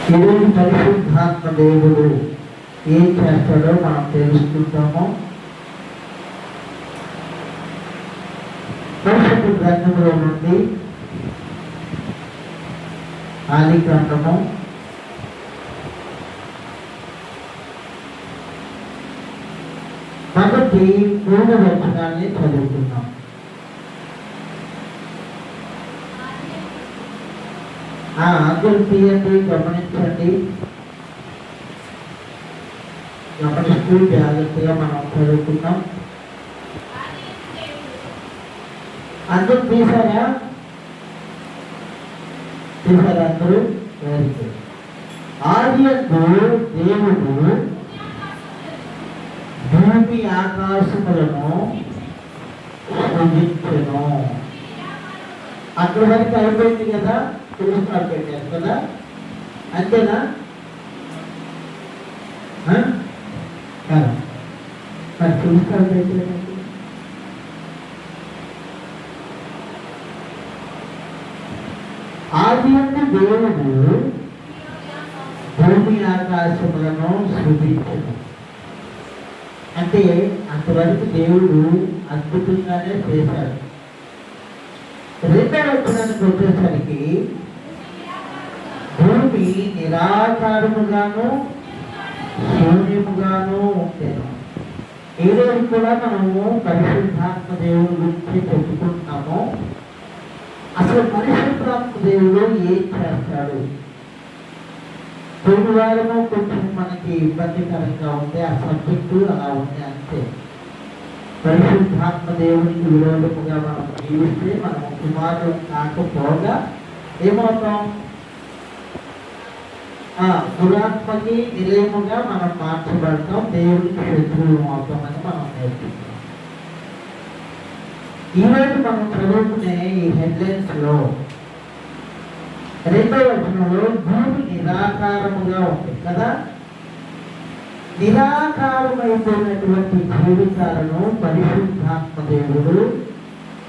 ఈరోజు పరిశుద్ధాత్మ దేవుడు ఏం చేస్తాడో మనం తెలుసుకుంటాము. పరిశుద్ధ గ్రంథంలో నుండి ఆది గ్రంథము 3వ వచనాన్ని చదువుతున్నాం. అందరూ తీయండి, గమనించండి. గమనిస్తూ జాగ్రత్తగా మనం చదువుకున్నాం. అందరూ తీసారా? అందరూ? Very good. ఆదియందు దేవుడు భూమి ఆకాశములను సృజించెను. అక్కడ వరకు అయిపోయింది కదా, తెలుసుకున్నాడు పెట్టారు కదా, అంతేనా? మరి తెలుసుకోవాలి పెట్టలేదు. ఆదియందు దేవుడు భూమి ఆకాశములను సృజించెను. అంటే అంతవరకు దేవుడు అద్భుతంగానే చేశాడు. 2వ వచనానికి వచ్చేసరికి భూమి నిరాకారముగాను శూన్యముగాను ఉండేను. ఈ రోజు కూడా మనము పరిశుద్ధాత్మ దేవుడి గురించి చెప్పుకుంటున్నాము. అసలు పరిశుద్ధాత్మ దేవుడు ఏం చేస్తాడు? కొన్ని వారము కొంచెం మనకి ఇబ్బందికరంగా ఉంది, ఆ సబ్జెక్టు అలా ఉంది అంతే. పరిశుద్ధాత్మ దేవునికి విరోధముగా మనం జీవిస్తే మనం కుమారులు కాకపోగా ఏమవుతాం? దురాత్మకి నిలయముగా మనం మార్చబడతాం, దేవుడికి శత్రువు అవుతామని మనం నేర్చుకుంటాం. ఈరోజు మనం చదువుకునే ఈ హెడ్లైన్స్ లో 2వ వచనంలో భూమి నిరాకారముగా ఉంది కదా. నిరాకారమైపోయినటువంటి జీవితాలను పరిశుద్ధాత్మ దేవుడు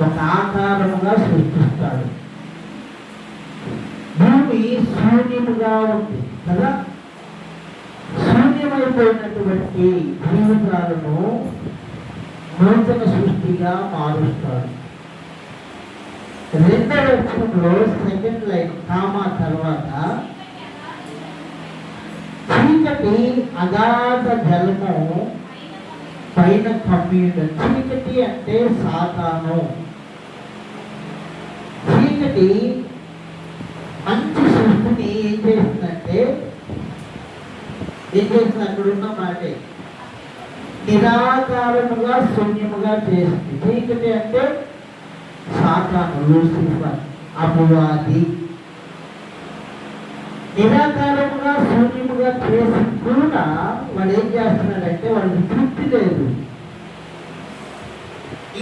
ఒక ఆకారముగా సృష్టిస్తాడు. భూమి శూన్యముగా ఉంది కదా. శూన్యమైపోయినటువంటి జీవితాలను నూతన సృష్టిగా మారుస్తాడు. 2వ వచనంలో సెకండ్ లైన్ కామా తర్వాత చీకటి అగాధ జలము పైన కమ్మియుడు. చీకటి అంటే సాతాను. చీకటి మంచి సృష్టిని ఏం చేస్తుందంటే, అక్కడున్న మాటే నిరాకారముగా శూన్యముగా చేస్తుంది. చీకటి అంటే సాతాను, లూసిఫర్, అపవాది. నిరాకారముగా శూన్యముగా చేసి కూడా వాడు ఏం చేస్తున్నాడంటే వాడికి తృప్తి లేదు,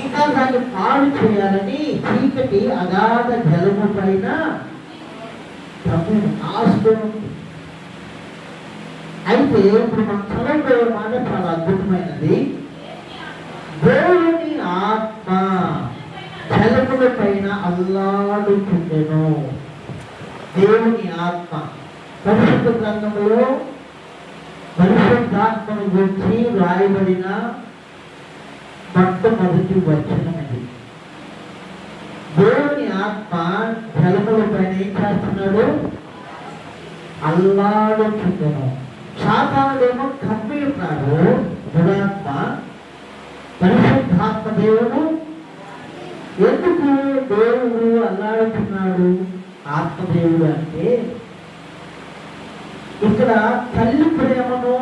ఇంకా దాన్ని పాడు చేయాలని చీకటి అగాధ జలము పైన ఆశయం. అయితే ఇప్పుడు మనం చదవబోయే మాట చాలా అద్భుతమైనది. దేవుని ఆత్మ జలముల పైన అల్లాడుచుండెను. దేవుని ఆత్మ పరిశుద్ధ గ్రంథంలో పరిశుద్ధాత్మను గురించి రాయబడిన మొట్టమొదటి వచనం ఇది. దేవుని ఆత్మ జలముల పైన ఏం చేస్తున్నాడు? అల్లాడుచుండెను. సాతానుడేమో కమ్మి ఉన్నాడు దురాత్మ. పరిశుద్ధాత్మ దేవుడు ఎందుకు దేవుడు అల్లాడుతున్నాడు? ఆత్మదేవుడు అంటే ఇక్కడ తల్లి ప్రేమను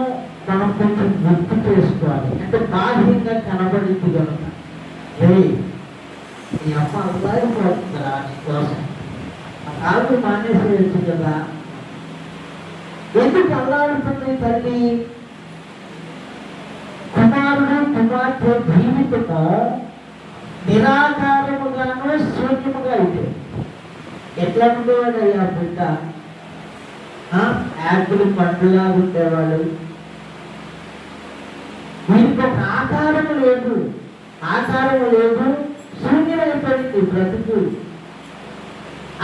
మనం కొంచెం గుర్తు చేసుకోవాలి. అంటే బాహ్యంగా కనబడింది కనుక, నీ అమ్మ అల్లాడిపోతుందా నీకోసం, ఆ కాలు మానేసేయచ్చు కదా. ఎందుకు అల్లాడుతుంది తల్లి? కుమారుడు కుమార్తె జీవితము నిరాకారముగాను శూన్యముగా అయితే ఎట్లా ఉండేవాడు? ఆ బిడ్డ యాపిల్ పండులా ఉండేవాడు. వీరికి ఒక ఆకారము లేదు, శూన్యమైపోయింది బ్రతుకు.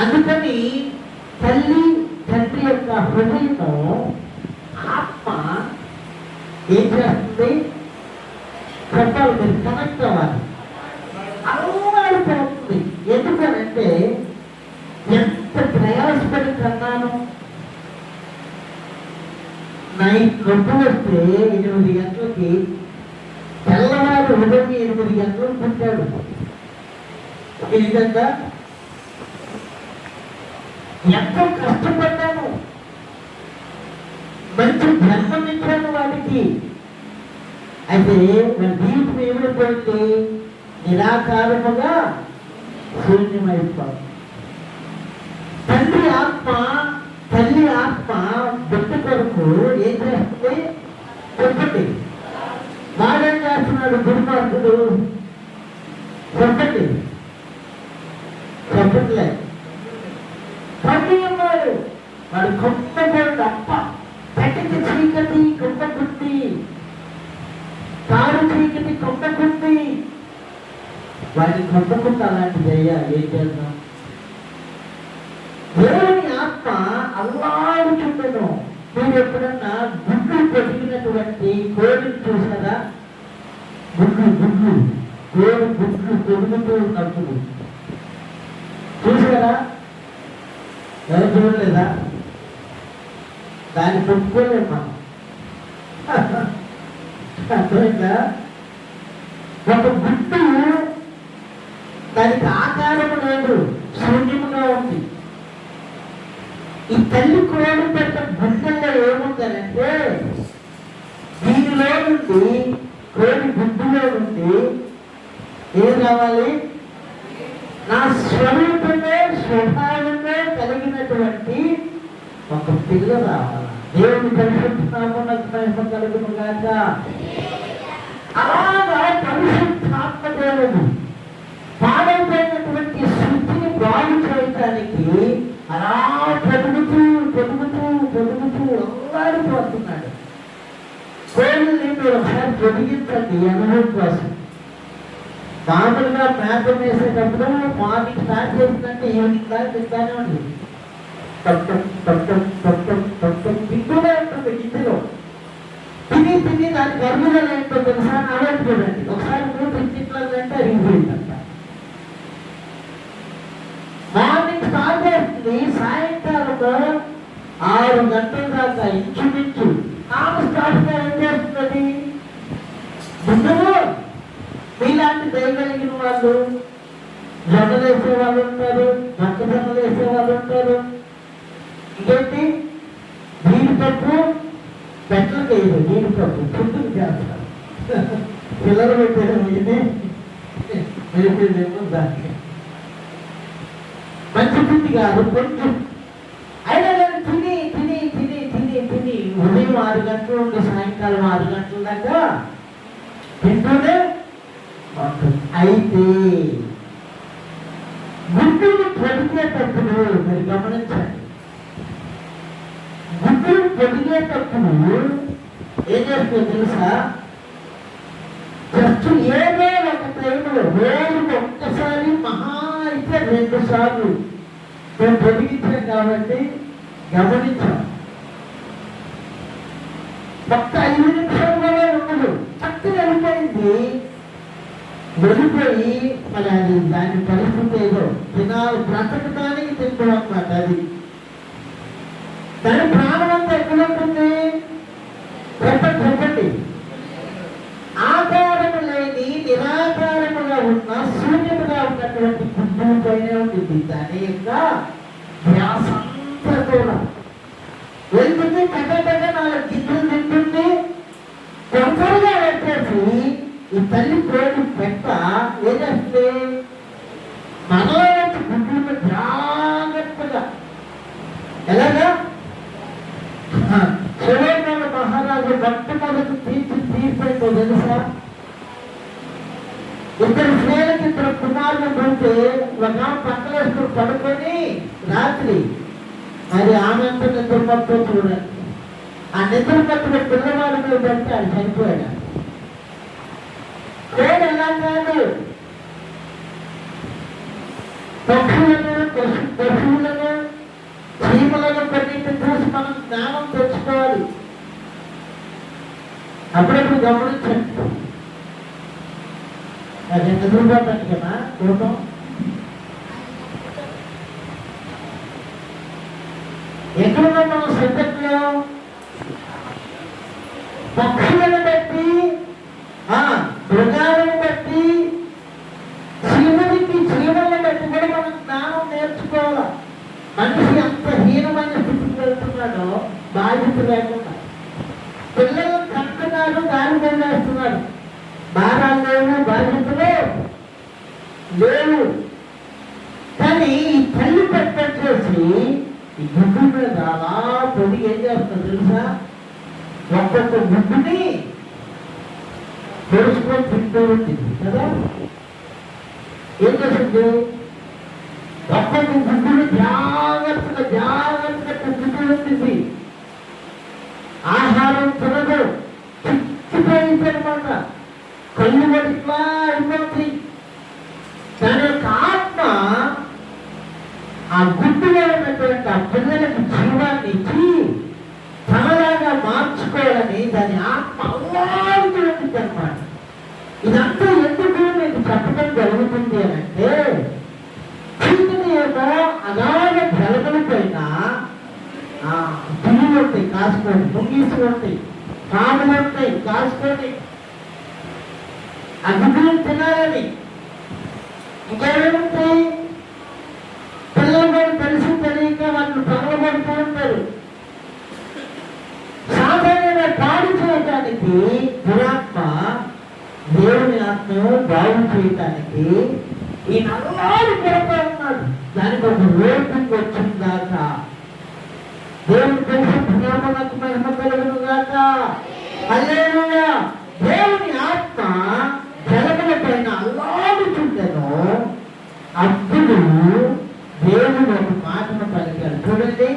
అందుకని తల్లి తండ్రి యొక్క హృదయము ఆత్మ ఏం చేస్తుంది చెప్పాలి, మీరు కనెక్ట్ అవ్వాలి. అల్లాడిపోతుంది. ఎందుకనంటే ఎంత ప్రయాసపడి కన్నాను. నైట్ నొప్పి వస్తే 8 గంటలకి, తెల్లవారు ఉదయం 8 గంటలకు పుట్టాడు. ఈ విధంగా ఎంతో కష్టపడ్డాను, మంచి జన్మనిచ్చాను వాడికి. అయితే మన జీవితం ఏమైపోయింది? నిరాకారముగా శూన్యమైపోయింది. తల్లి ఆత్మ బిడ్డ కొరకు ఏం చేస్తుంది చెప్పండి. వాడేం చేస్తున్నాడు దుర్మార్గుడు? చెప్పండి, చెప్పట్లే. పని ఉన్నాడు వాడు, కొమ్మగొండు అప్ప పెట్టకి చీకటి కొమ్మగుంది, తారు చీకటి కొమ్మగుంది. వాడిని కొమ్మకుండా అలాంటిది అయ్యా ఏం చేద్దాం? దేవుని ఆత్మ అల్లాడుచుండెను. మీరు ఎప్పుడన్నా గుడ్లు పొదిగినటువంటి కోడిని చూసారా? గుడ్లు కోడి గుడ్లు పొదుగుతూ ఉన్నప్పుడు చూసారా? ఎవరు చూడలేదా? దాన్ని పొట్టుకోలేము మనం. అర్థమైందా? ఒక గుడ్డు దానికి ఆకారము లేదు, శూన్యముగా ఉంది. ఈ తల్లి కోడి పెట్ట గుడ్డల్లో ఏముందనంటే, దీనిలో నుండి కోడి గుడ్డులో నుండి ఏం రావాలి? నా స్వరూపమే స్వభావమే కలిగినటువంటి ఒక పిల్ల రావాలి. దేవుని పరిశుద్ధాత్మకు మహిమ కలుగును గాక. అలాగా పరిశుద్ధాత్మ దేవుడు పాడైపోయినటువంటి శుద్ధిని బాగు చేయటానికి అలా పొదుగుతూ అల్లాడిపోతున్నాడు. కోళ్ళని మీరు ఒకసారి పొదిగించండి అనుభవం కోసం. మామూలుగా మేత వేసేటప్పుడు మార్నింగ్ స్టార్ట్ చేసిందంటే ఈవినింగ్ దాకా తింటానే ఉంది. తింటూనే ఉంటుంది గిన్నెలో. తిని దాని గర్భంలో ఏంటో తెలుసా? చూడండి, ఒకసారి 3 ఇంటిట్లంటే అరిగిపోయిందంట. మార్నింగ్ స్టార్ట్ చేస్తుంది, సాయంకాలము 6 గంటల దాకా ఇంచుమించు స్టార్ట్ ఏం చేస్తుంది? ముందు మీలాంటి దయగలిగిన వాళ్ళు, జొన్నలు వేసే వాళ్ళు ఉంటారు, మొక్కజొన్నలు వేసే వాళ్ళు ఉంటారు. ఇంకేంటి? జీడిపప్పు పెట్టలకు వేయదు, జీడిపప్పు చుట్టూ చేస్తారు. పిల్లలు పెట్టేది ఇది వేసేదేమో దానికి మంచి పిండి కాదు, కొంచెం అయినా కానీ తిని ఉదయం 6 గంటల నుండి సాయంకాలం 6 గంటల దాకా తింటూనే ఉంటుంది. అయితే గుడ్డును పొదిగేటప్పుడు మీరు గమనించండి, గుడ్డును పొదిగేటప్పుడు ఏం చేస్తుందో తెలుసా? జస్ట్ ఏదో ఒక టైంలో రోజుకు ఒక్కసారి, మహా అయితే 2 సార్లు మేము పొదిగించాం కాబట్టి గమనించాం. ఒక్క 5 నిమిషాలుగానే ఉండదు, చక్కగా వెళ్ళిపోయి మరి అది దాని పరిస్థితి ఏదో తినాలి, బ్రతకడానికి తింటాం అన్నమాట. అది దాని ప్రాణం అంతా ఎక్కడ ఉంటుంది? చెప్పండి. ఆకారము లేని నిరాకారముగా ఉన్న శూన్యముగా ఉన్నటువంటి గుడ్డు పైన ఉంటుంది. దాని యొక్క ధ్యాసంతా కూడా వెళ్తుంది, కట్టగా 4 గిన్నెలు తింటుంది. కొత్తగా వచ్చేసి ఈ తల్లి కోడి పెట్ట ఏం చేస్తుంది? మనలో గుడ్డులను జాగ్రత్తగా ఎలాగా సులైమాను మహారాజు మొట్టమొదటి తీర్చేంటో తెలుసా? 2 స్త్రీలకి 2 కుమారులు ఉంటే ఒక పక్కలేస్తూ పడుకొని రాత్రి మరి ఆమె నిద్రపట్టు చూడండి. ఆ నిద్రపట్టున పిల్లవాడి మీద పెడితే అది చనిపోయాడు. కోడి ఎలా కాదు, పశువులను చీమలను కొన్నింటిని చూసి మనం జ్ఞానం తెచ్చుకోవాలి. అప్పుడప్పుడు గమనించండి, అది నిద్రపోతాను కదా కూటం. ఎక్కడున్నా మనం సబ్జెక్ట్లో పక్షులను బట్టి, మృగాలను బట్టి, జీవులను బట్టి కూడా మనం జ్ఞానం నేర్చుకోవాలి. మనిషి అంత హీనమైన స్థితికి వెళ్తున్నాడో బాధ్యత లేకుండా. పిల్లలు కంటున్నారు, దారి వెళ్ళేస్తున్నారు, భారాలు లేవు, బాధ్యతలు లేవు. కానీ ఈ తల్లి పెట్టేసి ఈ గుడ్డు మీద అలా పొడి ఏం చేస్తుంది తెలుసా? ఒక్కొక్క గుడ్డుని తెలుసుకొని తింటూ ఉంటుంది కదా. ఏం చేస్తుంది? ఒక్కొక్క గుడ్డుని జాగ్రత్తగా తింటూ ఉంటుంది. ఆహారం తినదు, చిక్కిపోయింది అనమాట. కళ్ళు పడిట్లా అయిపోతుంది. దాని యొక్క ఆత్మ ఆ గుడ్డులో ఉన్నటువంటి ఆ పిల్లలకు జీవాన్ని ఇచ్చి తనలాగా మార్చుకోవాలని దాని ఆత్మ అల్లాడుతూ ఉంటుంది అనమాట. ఇదంతా ఎందుకు మీకు చెప్పడం జరుగుతుంది అని అంటే, చీకటి ఏమో అలాగే జలగల పైన పువ్వులు ఉంటాయి కాసుకొని, ముంగీసులు ఉంటాయి, పాములు ఉంటాయి కాసుకొని, ఆ గుడ్డులు తినాలని. ఇంకేముంటాయి? పిల్లలు కూడా తెలిసి తెలియక వాళ్ళు పగలబడుతూ ఉంటారు. సాధారణ పాడు చేయటానికి దురాత్మ దేవుని ఆత్మను బాగు చేయటానికి ఈ నల్లాడు కొడతా ఉన్నాడు. దానికి ఒక రేటింగ్ వచ్చిందాక దేవుని పరిశుద్ధ నామమునకు మహిమ కలుగును గాక. హల్లెలూయా. దేవుని ఆత్మ జలముల పైన అల్లాడుతుంటేనో అప్పుడు దేవుడు ఒక మాటను పలికాడు. చూడండి,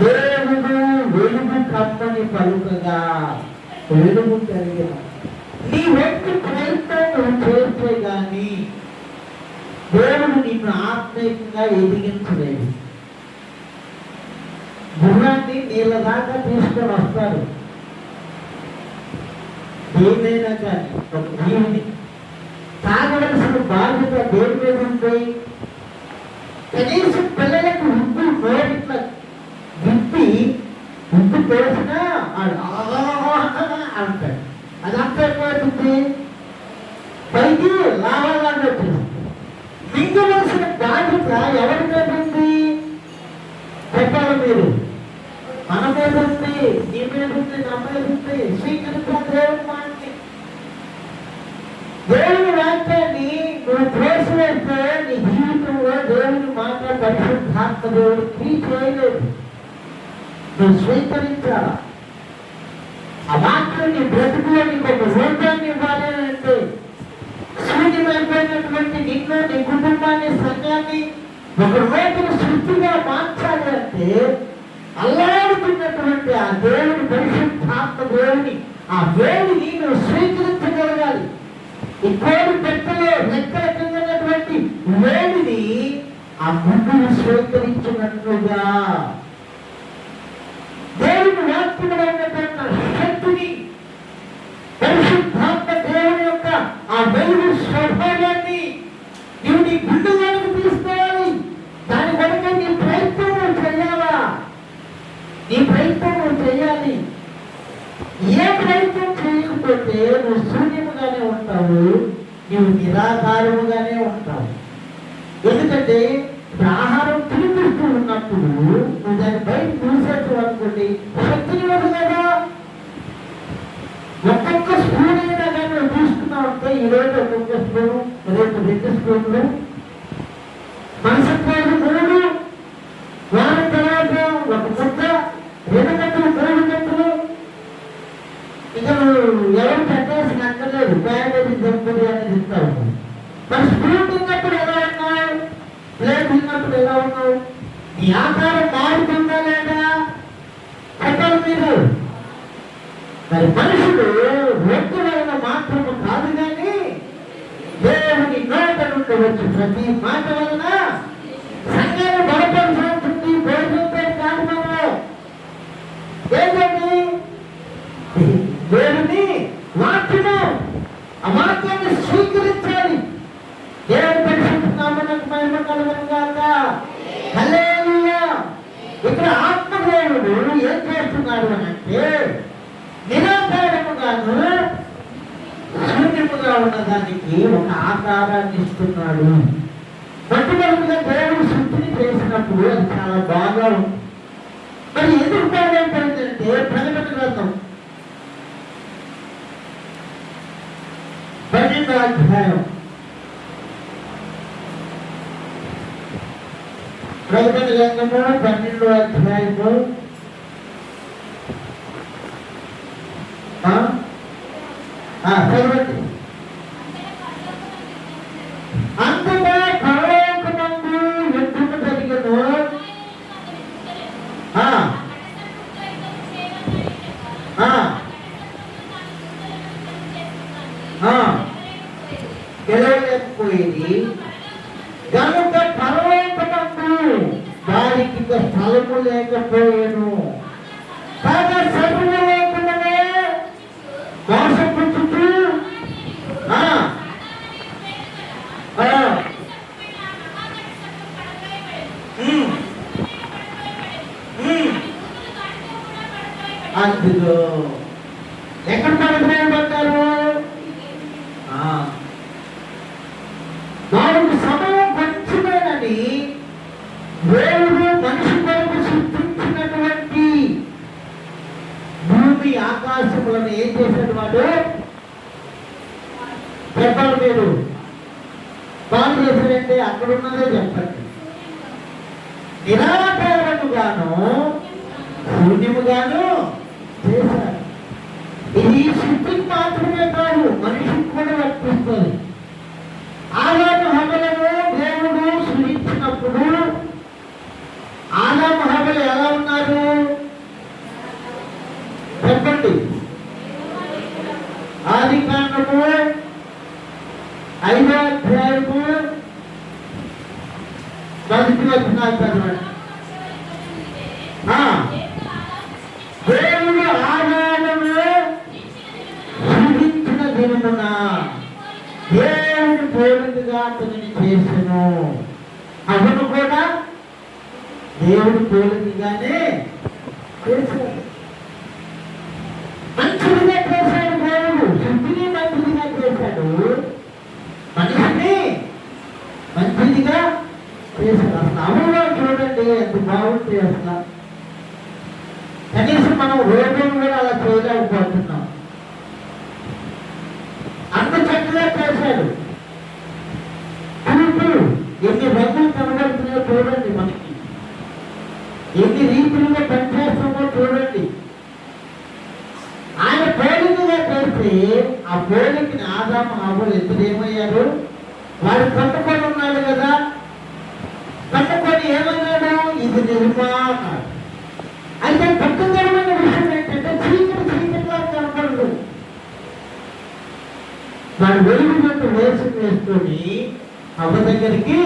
దేవుడు వెలుగు కమ్మని పలుకగా వెలుగు కలిగిన. నీ వ్యక్తి ప్రయత్నం చేస్తే గాని దేవుడు నిన్ను ఆత్మీయంగా ఎదిగించలేదు. గుర్రాన్ని నీళ్ళ దాకా తీసుకొని వస్తారు. దేన్నైనా కానీ ఒక జీవిని తాగవలసిన బాధ్యత దేని మీద ఉంటాయి? కనీసం పిల్లలకు ఉప్పు నోటిట్లా విప్పి ఉప్పు పోసినా అంటాడు. అదంతా ఏమవుతుంది? పైకి లాభాలను వచ్చేస్తుంది. మింగవలసిన బాధ్యత ఎవరి మీద ఉంది? చెప్పాలి మీరు. మన మీద ఉంది, నీ మీద ఉంది, నా మీద ఉంది. స్వీకరించాలి దేవుని మాటని. దేవుని వాక్యాన్ని నువ్వు త్రోసివేస్తే నీ జీవితంలో దేవుని మాట పరిశుద్ధాత్మ దేవుడు క్రియ చేయలేదు. నువ్వు స్వీకరించాలా? ఆ వాక్యం నీ బ్రతుకులో నీకు ఒక రూపాన్ని ఇవ్వాలి అంటే, శూన్యమైపోయినటువంటి నిన్ను, నీ కుటుంబాన్ని, సంఘాన్ని ఒక రోజున సృష్టిగా మార్చాలి అంటే అల్లాడుతున్నటువంటి ఆ దేవుని పరిశుద్ధాత్మ దేవుని ఆ వేడిని నువ్వు స్వీకరించగలగాలి. ఈ కోడి పెట్టలో రెక్కల కిందటువంటి వేడిని ఆ గుడ్డును స్వీకరించినట్లుగా దేవుని వాక్యములో ఉన్నటువంటి శక్తిని, పరిశుద్ధాత్మ దేవుని యొక్క ఆ వెలుగు స్వభావాన్ని నీవు నీ గుండెలోకి తీసుకోవాలి. దాని కొరకు నీ ప్రయత్నం చేయాలా? నీ ప్రయత్నం చేయాలి. ఏ ప్రయత్నం చేయకపోతే నువ్వు శూన్యముగానే ఉంటావు, నువ్వు నిరాధారముగానే ఉంటావు. ఎందుకంటే ఆహారం తినిపిస్తూ ఉన్నప్పుడు నువ్వు దాన్ని బయట చూసేట్టు అనుకోండి, శక్తిని వదలగా. ఒక్కొక్క స్పూన్ అయినా కానీ నువ్వు తీసుకున్నావు అంటే ఈరోజు ఒక్కొక్క స్పూను, రేపు 2 స్పూన్లు, మనసు 3, వారం తర్వాత ఒక ముద్ద, 2 గంటలు, 3 గంటలు. ఇక నువ్వు ఎవరు పెట్టేసి అక్కర్లేదు, ప్యాకేజీ దొరుకుతుంది అనేది ఇస్తావు. మరి స్పూన్ తిన్నప్పుడు ఎలా ఉన్నావు? ప్లేట్ తిన్నప్పుడు ఎలా ఉన్నావు? నీ ఆకారం మారుతుందా లేదా? చెప్పాలి మీరు. మరి మనుషుడు రొట్టె వలన మాత్రము కాదు కానీ దేవుని నోట నుండి వచ్చి ప్రతి మాట వలన సంఘాన్ని బలపరచాల్సింది. భోజనంతో కాదు. మనం అని అంటే నిరాకారముగాను శూన్యముగా ఉన్నదానికి ఒక ఆకారాన్ని ఇస్తున్నాడు. మొట్టమొదటిగా దేవుడు సృష్టిని చేసినప్పుడు అది చాలా బాగా ఉంది. మరి ఎందుకు బాగైపోయిందంటే ప్రకటన గ్రంథం 12వ అధ్యాయం, ప్రకటన గ్రంథము 12వ అధ్యాయము చదవండి. అంతటా పరలోకమందు యుద్ధము జరిగెను. గెలవలేకపోయేది కనుక పరలోకమందు వారికి స్థలము లేకపోయాను. కాగా సర్వలోకమునే మోసపుచ్చుతూ అందులో ఎక్కడ పడిపోయబడ్డారు? వారికి సమయం కొంచెమేనని దేవుడు మనిషి కొరకు సృష్టించినటువంటి భూమి ఆకాశములను ఏం చేశాడు? వాడు చెప్పాలి. మీరు బాగు చేశారంటే అక్కడ ఉన్నదే చెప్పండి. నిరాకారముగాను శూన్యముగాను చేశారు. ఇది సృష్టికి మాత్రమే కాదు, మనిషికి కూడా వర్తిస్తుంది. ఆదాము హవ్వలను దేవుడు సృష్టించినప్పుడు ఆదాము హవ్వలు ఎలా ఉన్నారు చెప్పండి? ఆదికాండము 5వ అధ్యాయము 1వ వచనం చదవండి. దేవుడు ఆదామును సృష్టించిన దినమున దేవుడు పోలికగా అతనిని చేసెను. అవును కూడా దేవుడు పోలికగానే చేశాడు. మంచిదిగా చేశాడు. దేవుడు సృష్టిని మంచిదిగా చేశాడు, మనిషిని మంచిదిగా చేశాడు. అసలు అవులో చూడండి ఎంత బాగుంది. అసలు కనీసం మనం రోడ్డు కూడా అలా చేయలేకపోతున్నాం. అంత చక్కగా చేశాడు. చూపు ఎన్ని రంగులు కనబడుతున్నాయో చూడండి, మనకి ఎన్ని రీతిలుగా పనిచేస్తామో చూడండి. ఆయన పోలికగా చేసి ఆ పోలికని ఆదాము హవ్వలు ఇద్దరు ఏమయ్యారు? వాడు కట్టుకొని ఉన్నాడు కదా, కట్టుకొని ఏమన్నాడు? ఇది నిర్మాణ. అయితే దుఃఖకరమైన విషయం ఏంటంటే చీకటిలా కనపడదు. వాడు వెలుగు గంట వేషం వేసుకొని అవ్వ దగ్గరికి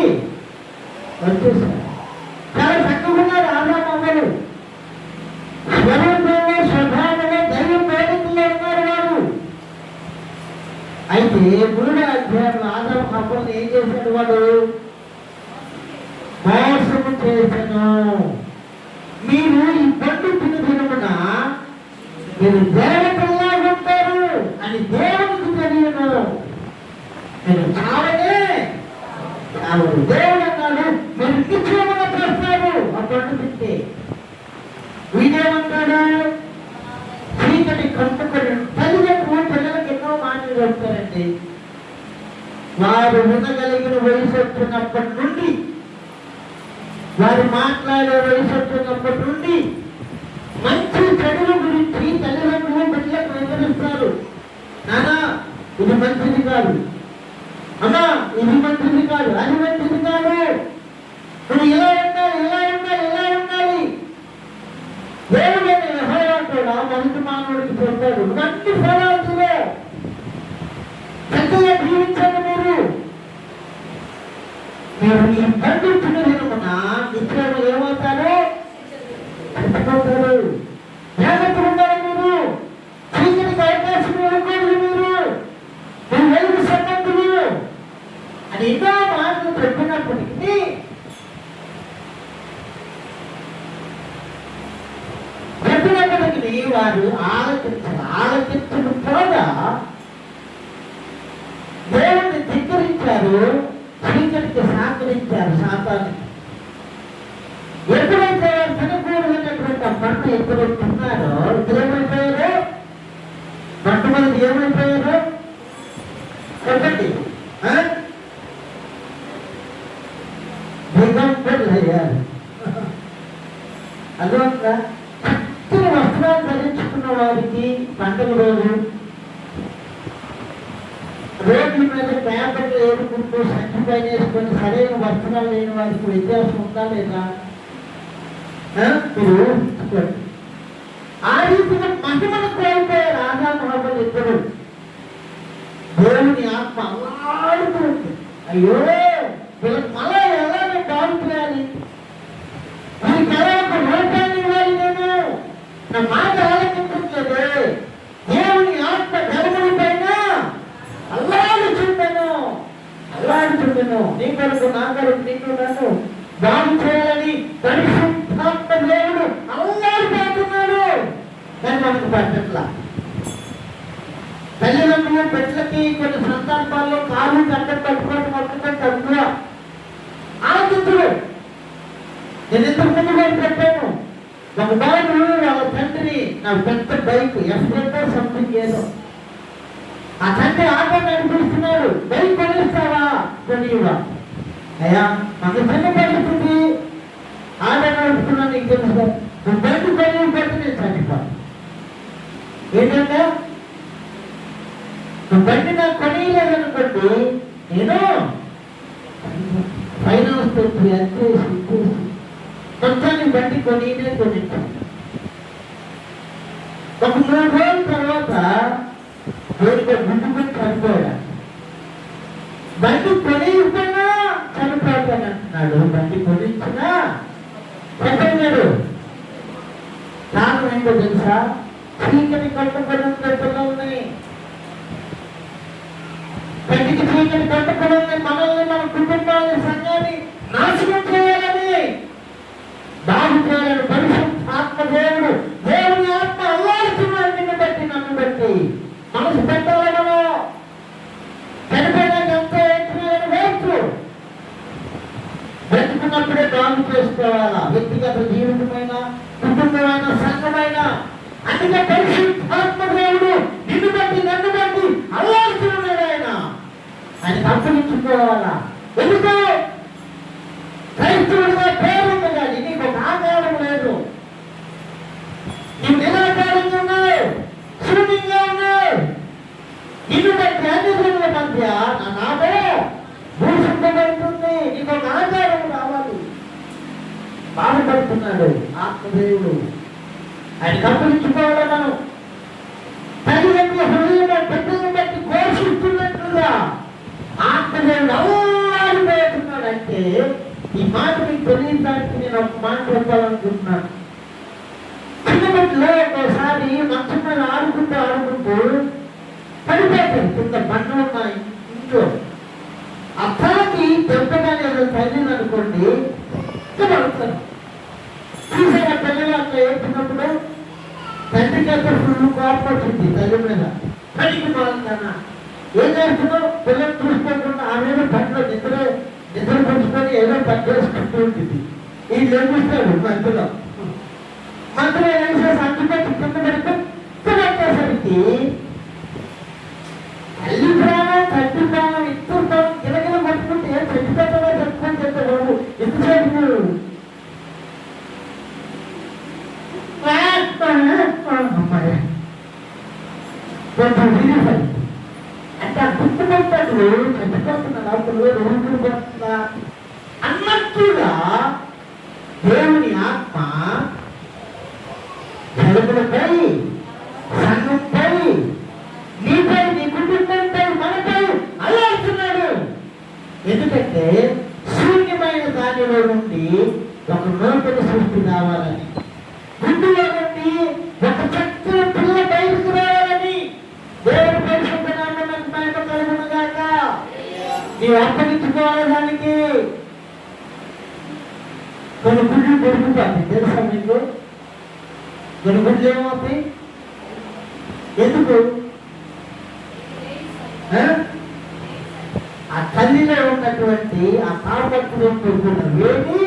వచ్చేసాడు. చాలా చక్కగా ఉన్నారు ఆదాము హవ్వలు. స్వరూపంలో స్వభావంలో దైవ ప్రేమికుల్లో ఉన్నారు వారు. అయితే 3వ అధ్యాయంలో ఆదాము హవ్వలను ఏం చేశాడు? వాడు మోసము చేశాను. మీరు ఈ పండు తిన దినమున మీరు దేవతల్లాగా ఉంటారు అని దేవునికి తెలియను. మీరు చావనే చావరు. దేవుడు అన్నాడు మీరు నిత్యముగా చేస్తారు ఆ పండు తింటే. వీడేమంటాడు? చీకటి కట్టుకొని తల్లిదండ్రులు పిల్లలకి ఎన్నో మాటలు చెప్తారండి. వారు వినగలిగిన వయసు వచ్చినప్పటి నుండి, వారు మాట్లాడే వయసు వచ్చినప్పటి నుండి మంచి చెడుల గురించి తల్లిదండ్రులు బిడ్డలకు వివరిస్తారు. నానా ఇది మంచిది కాదు, అమ్మా ఇది మంచిది కాదు, అది మంచిది కాదు, నువ్వు ఇలా ఉండాలి, ఇలా ఉండాలి, ఇలా ఉండాలి. దేవుడైన యెహోవా కూడా మొదటి మానవుడికి చెప్పాడు, మంచి ఫలాలతో చక్కగా జీవించండి. మీరు ఈ పండు తిన్న దినమున నిత్యము ఏమవుతారు? చచ్చిపోతారు. జాగ్రత్త ఉండాలి. మీరు చీకటికి అవకాశం ఇవ్వకూడదు. మీరు వెలుగు సంబంధులు అని ఎన్నో మాటలు చెప్పినప్పటికీ మాటని వారు ఆలకించడం కూడా దేవుణ్ణి ధిక్కరించారు, చీకటికి సహకరించారు సాతానికి. ఎప్పుడైతే తినకూడదన్నటువంటి ఆ పండు ఎప్పుడైతే తిన్నారో ఏమైపోయారు? మొట్టమొదటి ఏమైపోయారు? ఒకటి దిగంబరులు అయ్యారు. అదొక చక్కని వస్త్రాలు ధరించుకున్న వారికి పండుగ రోజు రోడ్ల మీద పేపర్లు ఏరుకుంటూ సంచి పైన వేసుకొని సరైన వస్త్రాలు లేని వారికి వ్యత్యాసం ఉందా లేదా? మీరు ఊహించుకోండి. ఆ రీతిగా మహిమను కోల్పోయారు ఆదాము ఇద్దరు. దేవుని ఆత్మ అల్లాడుతుంది. అయ్యో వీళ్ళకి మళ్ళా ఎలానే బాగు చేయాలి, వీరికి ఎలా ఒక రూపాన్ని ఇవ్వాలి, నేను నా మాట ఆలోచించట్లేదే. దేవుని ఆత్మ గర్భుడి పైన అల్లాడుచుండెను. నీ కొరకు నా కొరకు నిన్ను నన్ను బాగు చేయాలని పరిశుద్ధాత్మ దేవుడు అల్లాడిపోతున్నాడు. కానీ మనకు పట్టట్లా. తల్లిదండ్రులు పెట్లకి కొన్ని సందర్భాల్లో కాలు కంటం పట్టుకోవడం మొత్తం తక్కువ ఆలోచించడు. నేను ఇంతకు ముందు కూడా చెప్పాను, ఒక బాబు వాళ్ళ తండ్రిని నాకు పెద్ద బైక్ ఎఫ్రెండో సంథింగ్ ఏదో, ఆ తండ్రి ఆటో నడిపిస్తున్నాడు, బైక్ కొనిస్తావా? కొనివా? అయ్యా మాకు చిన్న పరిస్థితి, ఆటో నడుపుతున్నా, నీకు తెలుసు, నువ్వు బైక్ కొని పెట్టి నేను చనిపా. ఏంటంటే నువ్వు బండి నాకు కొనియలేదనుకోండి, నేను ఫైనాన్స్ పెట్టి అచ్చేసి మొత్తాన్ని బండి కొనినే కొనిస్తాను. ఒక 3 రోజుల తర్వాత వేడిగా గుండుకొని చనిపోయా. బండి కొనిపోయినా చనిపోతానంటున్నాడు. బండి కొనిచ్చినా చెప్పన్నాడు. కారణం ఏంటో తెలుసా? చీకటి కట్టుబడి పిల్లల్ని, కంటికి చీకటి కట్టుబడి మనల్ని, మన కుటుంబాన్ని, సంఘాన్ని నాశనం చేయాలని, బాగు చేయాలని పరిశుద్ధాత్మ దేవుడు, దేవుని ఆత్మ అల్లాడుతున్నాడు. నిన్ను బట్టి, నన్ను బట్టి మనసు పెట్టాలను. చనిపోయినాక ఎంతో ఏడ్చినాలని వేస్తూ బ్రతుకున్నప్పుడే బాగు చేసుకోవాలా. వ్యక్తిగత జీవితమైన, కుటుంబమైన, సంఘమైన. అందుకే పరిశుద్ధాత్మ దేవుడు నిన్ను బట్టి, నన్ను బట్టి అల్లాడుతున్నాడు. ఆయన అప్పగించుకోవాలా. ఎందుకు? క్రైస్తవుడిగా పేరుంది కానీ నీకు ఒక ఆకారం లేదు. నీవు నిరాకారంగా ఉన్నావు, శూన్యంగా ఉన్నావు. నిన్ను బట్టి అన్ని జనుల మధ్య నా నామం భూషింపబడుతుంది. నీకు ఒక ఆకారం కావాలి. బాధపడుతున్నాడు ఆత్మదేవుడు. ఆయనకు అప్పగించుకోవాలా. మనం తల్లిదండ్రుల హృదయంలో బిడ్డలను బట్టి ఘోషిస్తున్నట్లుగా ఆత్మదేవుడు అల్లాడిపోతున్నాడు. అంటే ఈ మాట మీకు తెలియడానికి నేను ఒక మాట చెప్పాలనుకుంటున్నాను. చిన్నబిడ్డలో ఒకసారి మంచం మీద ఆడుకుంటూ పడిపోతారు. కింద బండ ఉన్నాయి ఇంట్లో. అతనికి దెబ్బగానే తల్లిని అనుకోండి పడతారు. చూసారా పిల్లలు అట్లా ఏడ్చినప్పుడు? తండ్రికి అయితే ఫుల్ కోపం వచ్చింది తల్లి మీద. పనికి బాగుందన్నా ఏం చేస్తున్నావు? పిల్లలు చూసుకోకుండా ఆమె బండ్లో నిద్ర పుచ్చుకొని ఏదో పని చేసుకుంటూ ఉంటుంది. ఈ లేపిస్తాడు మధ్యలో ఏం చేసి అందుకని కింద పెట్టేసరికి తల్లి ప్రాణం, తండ్రి ప్రాణం, ఇద్దరు ప్రాణం గిలగిల పట్టుకుంటే చచ్చిపోతావో చెప్పుకొని చెప్పాడు. ఎంతసేపు అంటే ఆ గుర్తుపట్టాడు. చచ్చిపోతున్నాడు అప్పుడు రోజులు పడుతుందా అన్నట్టుగా దేవుని ఆత్మ జరుగులపై, సంఘంపై, నీపై, నీ కుటుంబంపై, మనపై అల్లాడుతున్నాడు. ఎందుకంటే శూన్యమైన దానిలో నుండి ఒక నూతన సృష్టి రావాలని, గుండెలో నుండి ఒక చక్కని పిల్ల బయటకు రావాలని దేవుడు పరిశుద్ధనామమున మహిమ కలుగును గాక. నీవు అప్పగించుకోవాలి. దానికి కొన్ని గుడ్లు దొరుకుతాయి తెలుసా మీకు? కొన్ని గుడ్లు ఏమవుతాయి? ఎందుకు? ఆ తల్లిలో ఉన్నటువంటి ఆ తాపత్రం వేడి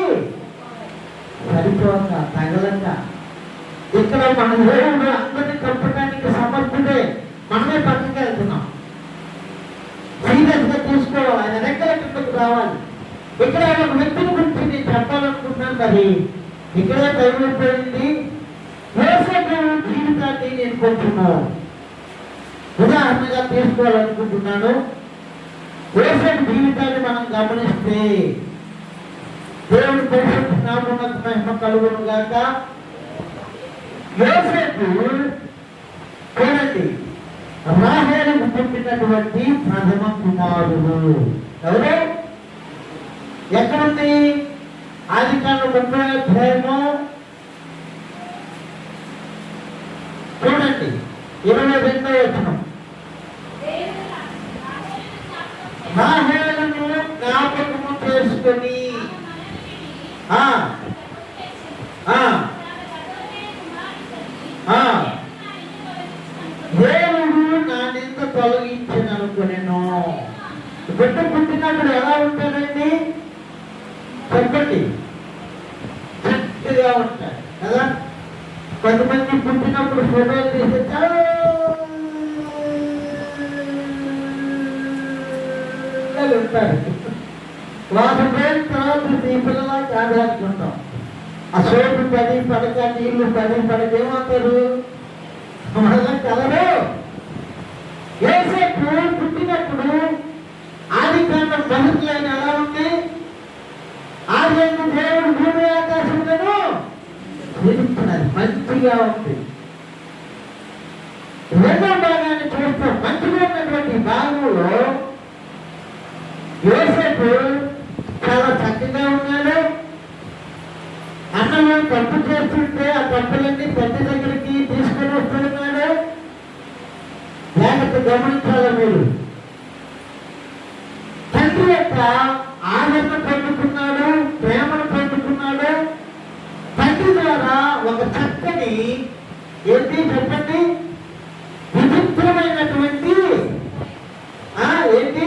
సరిపోక తగలక, ఇక్కడ మన దేవుడు అందరినీ కప్పడానికి సమర్థుడే, మనమే పక్కకి వెళ్తున్నాం. సీరియస్ గా తీసుకోవాలి, ఆయన రెక్కల కిందకు రావాలి. ఇక్కడ ఒక వ్యక్తిని గురించి నేను చెప్పాలనుకుంటున్నాను. మరి ఇక్కడే టైం అయిపోయింది. యోసేపు జీవితాన్ని నేను కొంచెం ఉదాహరణగా తీసుకోవాలనుకుంటున్నాను. యోసేపు జీవితాన్ని మనం గమనిస్తే దేవుని పరిశుద్ధ నామమునకు మహిమ కలుగును గాక. యోసేపు చూడండి, రాహేలుకు పుట్టినటువంటి ప్రథమ కుమారుడు. ఎవరు? ఎక్కడుంది? ఆదికాండం 30వ అధ్యాయము చూడండి, 22వ వచనం. రాహేలును జ్ఞాపకము చేసుకొని దేవుడు నా నింద తొలగించననుకునేను. బిడ్డ పుట్టినప్పుడు ఎలా ఉంటాడండి? చెప్పండి. చక్కగా ఉంటాడు కదా. కొంతమంది పుట్టినప్పుడు ఫోటోలు తీసి ఉంటారు. వాటి పేరు తర్వాత ఈ పిల్లలా కాదాడుకుంటాం. ఆ సోపు పడి పడక, నీళ్లు పడి పడక ఏమంటారు? వాళ్ళ కలరు. యోసేపు పుట్టినప్పుడు ఆదికాండం బహుళైన ఎలా ఉంది? ఆదియందు దేవుడు భూమి ఆకాశములను సృజించినది. మంచిగా ఉంది. రెండో భాగాన్ని చూస్తాం. మంచిగా ఉన్నటువంటి భాగంలో యోసేపు చాలా చక్కగా ఉన్నాడు. అన్నలు తప్పు చేస్తుంటే ఆ తప్పులన్నీ తండ్రి దగ్గరికి తీసుకొని వస్తున్నాడు. లేకపోతే గమనించాలి మీరు, తండ్రి యొక్క ఆదరణ పొందుకున్నాడు, ప్రేమను పొందుకున్నాడు. తండ్రి ద్వారా ఒక చక్కని ఏంటి చెప్పండి, విచిత్రమైనటువంటి ఏంటి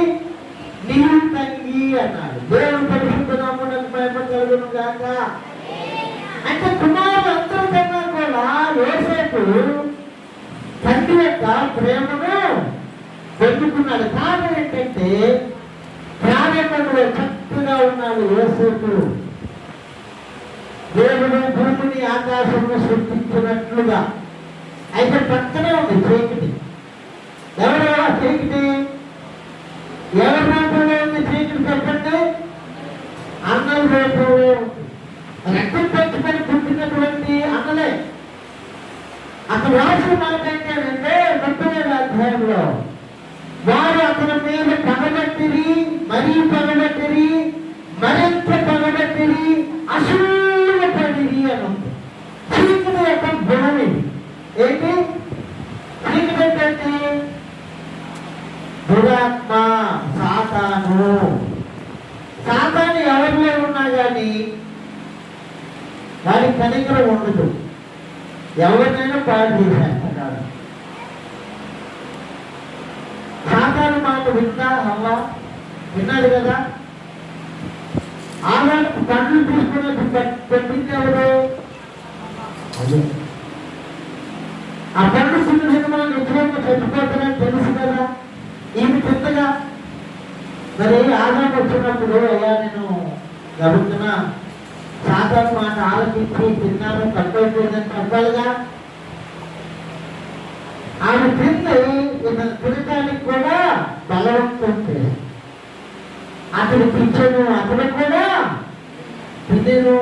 నీవు తంగి అన్నాడు. దేవుని పరిశుద్ధ నామమునకు మహిమ కలుగును గాక. అంటే కుమారులందరూ కన్నా కూడా యోసేపు తండ్రి యొక్క ప్రేమను పొందుకున్నాడు. కారణం ఏంటంటే ప్రారంభంలో చక్కగా ఉన్నాడు యోసేపు. దేవుడు భూమిని ఆకాశంలో సృష్టించినట్లుగా. అయితే పక్కనే ఉంది చీకటి. ఎవరు చీకటి? ఎవరి రూపంలో ఉంది చీకటి చెప్పండి? అన్నల రూపంలో. రక్తం పెంచుకొని పుట్టినటువంటి అన్నలే. అక్కడ రాసిన మాట ఏంటంటే 30వ అధ్యాయంలో వారు అతని మీద పగబట్టిరి, మరీ పగబట్టిరి, మరింత పగబట్టిరి, అసూయపడిరి అని ఉంది. చీకటి యొక్క గుణం ఏంటి? చీకటి ఏంటంటే దురాత్మ, సాతాను. సాతాను ఎవరిలో ఉన్నా కానీ వారికి కనికరం ఉండదు. ఎవరినైనా పాడు చేశారు. సాతాను మాట విన్నా అవ్వ విన్నాడు కదా. ఆమెకు పండ్లు తీసుకుని పెట్టింది ఎవరు? అదే ఆ పండ్లు చిన్న మనం నిజంగా చచ్చిపోతారని తెలుసు కదా. ఈమె చెత్తగా మరి ఆదాం వచ్చినప్పుడు అయ్యా నేను గడుపుతున్నా, సాతాను మాట ఆలోచించి తిన్నాను, తప్పైపోయిందని చెప్పాలిగా. ఆమె తింది ఇతను తినడానికి కూడా బలవంతం చేసి అతను పిచ్చను, అతను కూడా తినేను.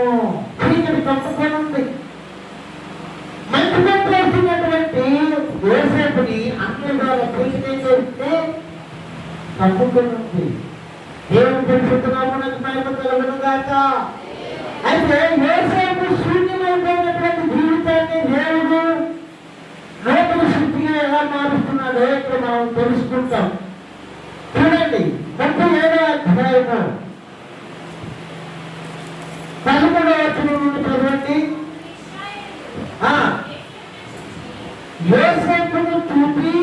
చీకటి కప్పుకొని ఉంది. మంచిగా చేసినటువంటి యోసేపుని అన్ని ద్వారా చీకటి చేస్తే కప్పుకొని ఉంది. దేవుని పరిశుద్ధ నామమునకు మహిమ కలుగును గాక. అయితే యోసేపు శూన్యమైపోయినటువంటి జీవితాన్ని దేవుడు నూతన సృష్టిగా ఎలా మారుస్తున్నాడో ఇక్కడ మనం తెలుసుకుంటాం. చూడండి 37వ అధ్యాయము 13వ వచనం నుండి చదవండి. యోసేపును చూపి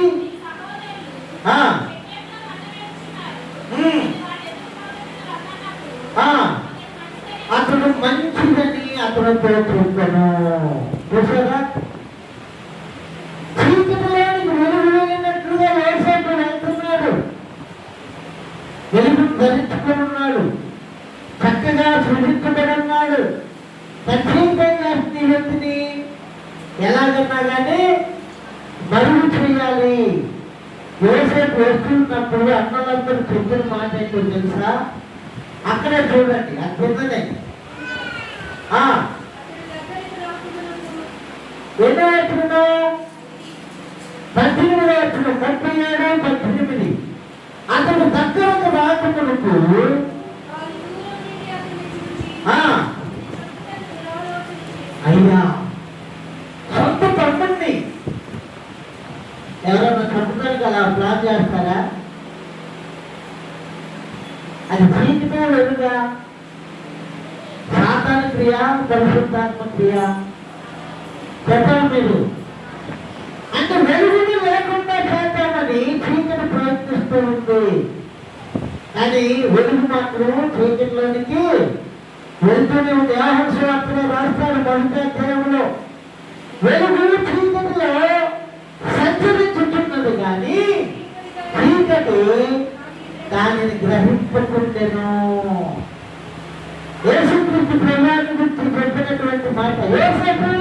అతడు మంచిదని అతనితో చూపాను. చూసారా, చీకటిలోనికి వెలుగు వెళ్ళినట్లుగా యోసేపు వెళ్తున్నాడు. వెలుగు ధరించుకొని ఉన్నాడు, చక్కగా సృజించబడి ఉన్నాడు. ఖచ్చితంగా నీ వ్యక్తిని ఎలాగన్నా కానీ మరుగు చేయాలి. యోసేపు వస్తున్నప్పుడు అన్నలందరూ చెప్పిన మాట ఏంటో తెలుసా? అక్కడే చూడండి, అద్భుతమే. ఎన్నో వచ్చిన 18 వచ్చిన 37, 18 అతను దగ్గరకు రాకమునకు అయ్యా సొంత తమ్ముడిని ఎవరైనా చంపడానికి అలా ప్లాన్ చేస్తారా? అది జీవితమే వెలుగా, సాతాన క్రియ, పరిశుద్ధాత్మ క్రియ చెప్పాలి మీరు. అంటే వెలుగుని లేకుండా చేద్దామని చీకటి ప్రయత్నిస్తూ ఉంది. కానీ వెలుగు మాత్రం చీకటిలోనికి వెళ్తూనే ఉంది. యోహాను సువార్తలో రాస్తాడు 1వ అధ్యాయంలో, వెలుగు చీకటిలో సంచరించుతున్నది కానీ చీకటి దానిని గ్రహింపకుండెను. యేసుక్రీస్తు ప్రభువుని గురించి చెప్పినటువంటి మాట, యోసేపు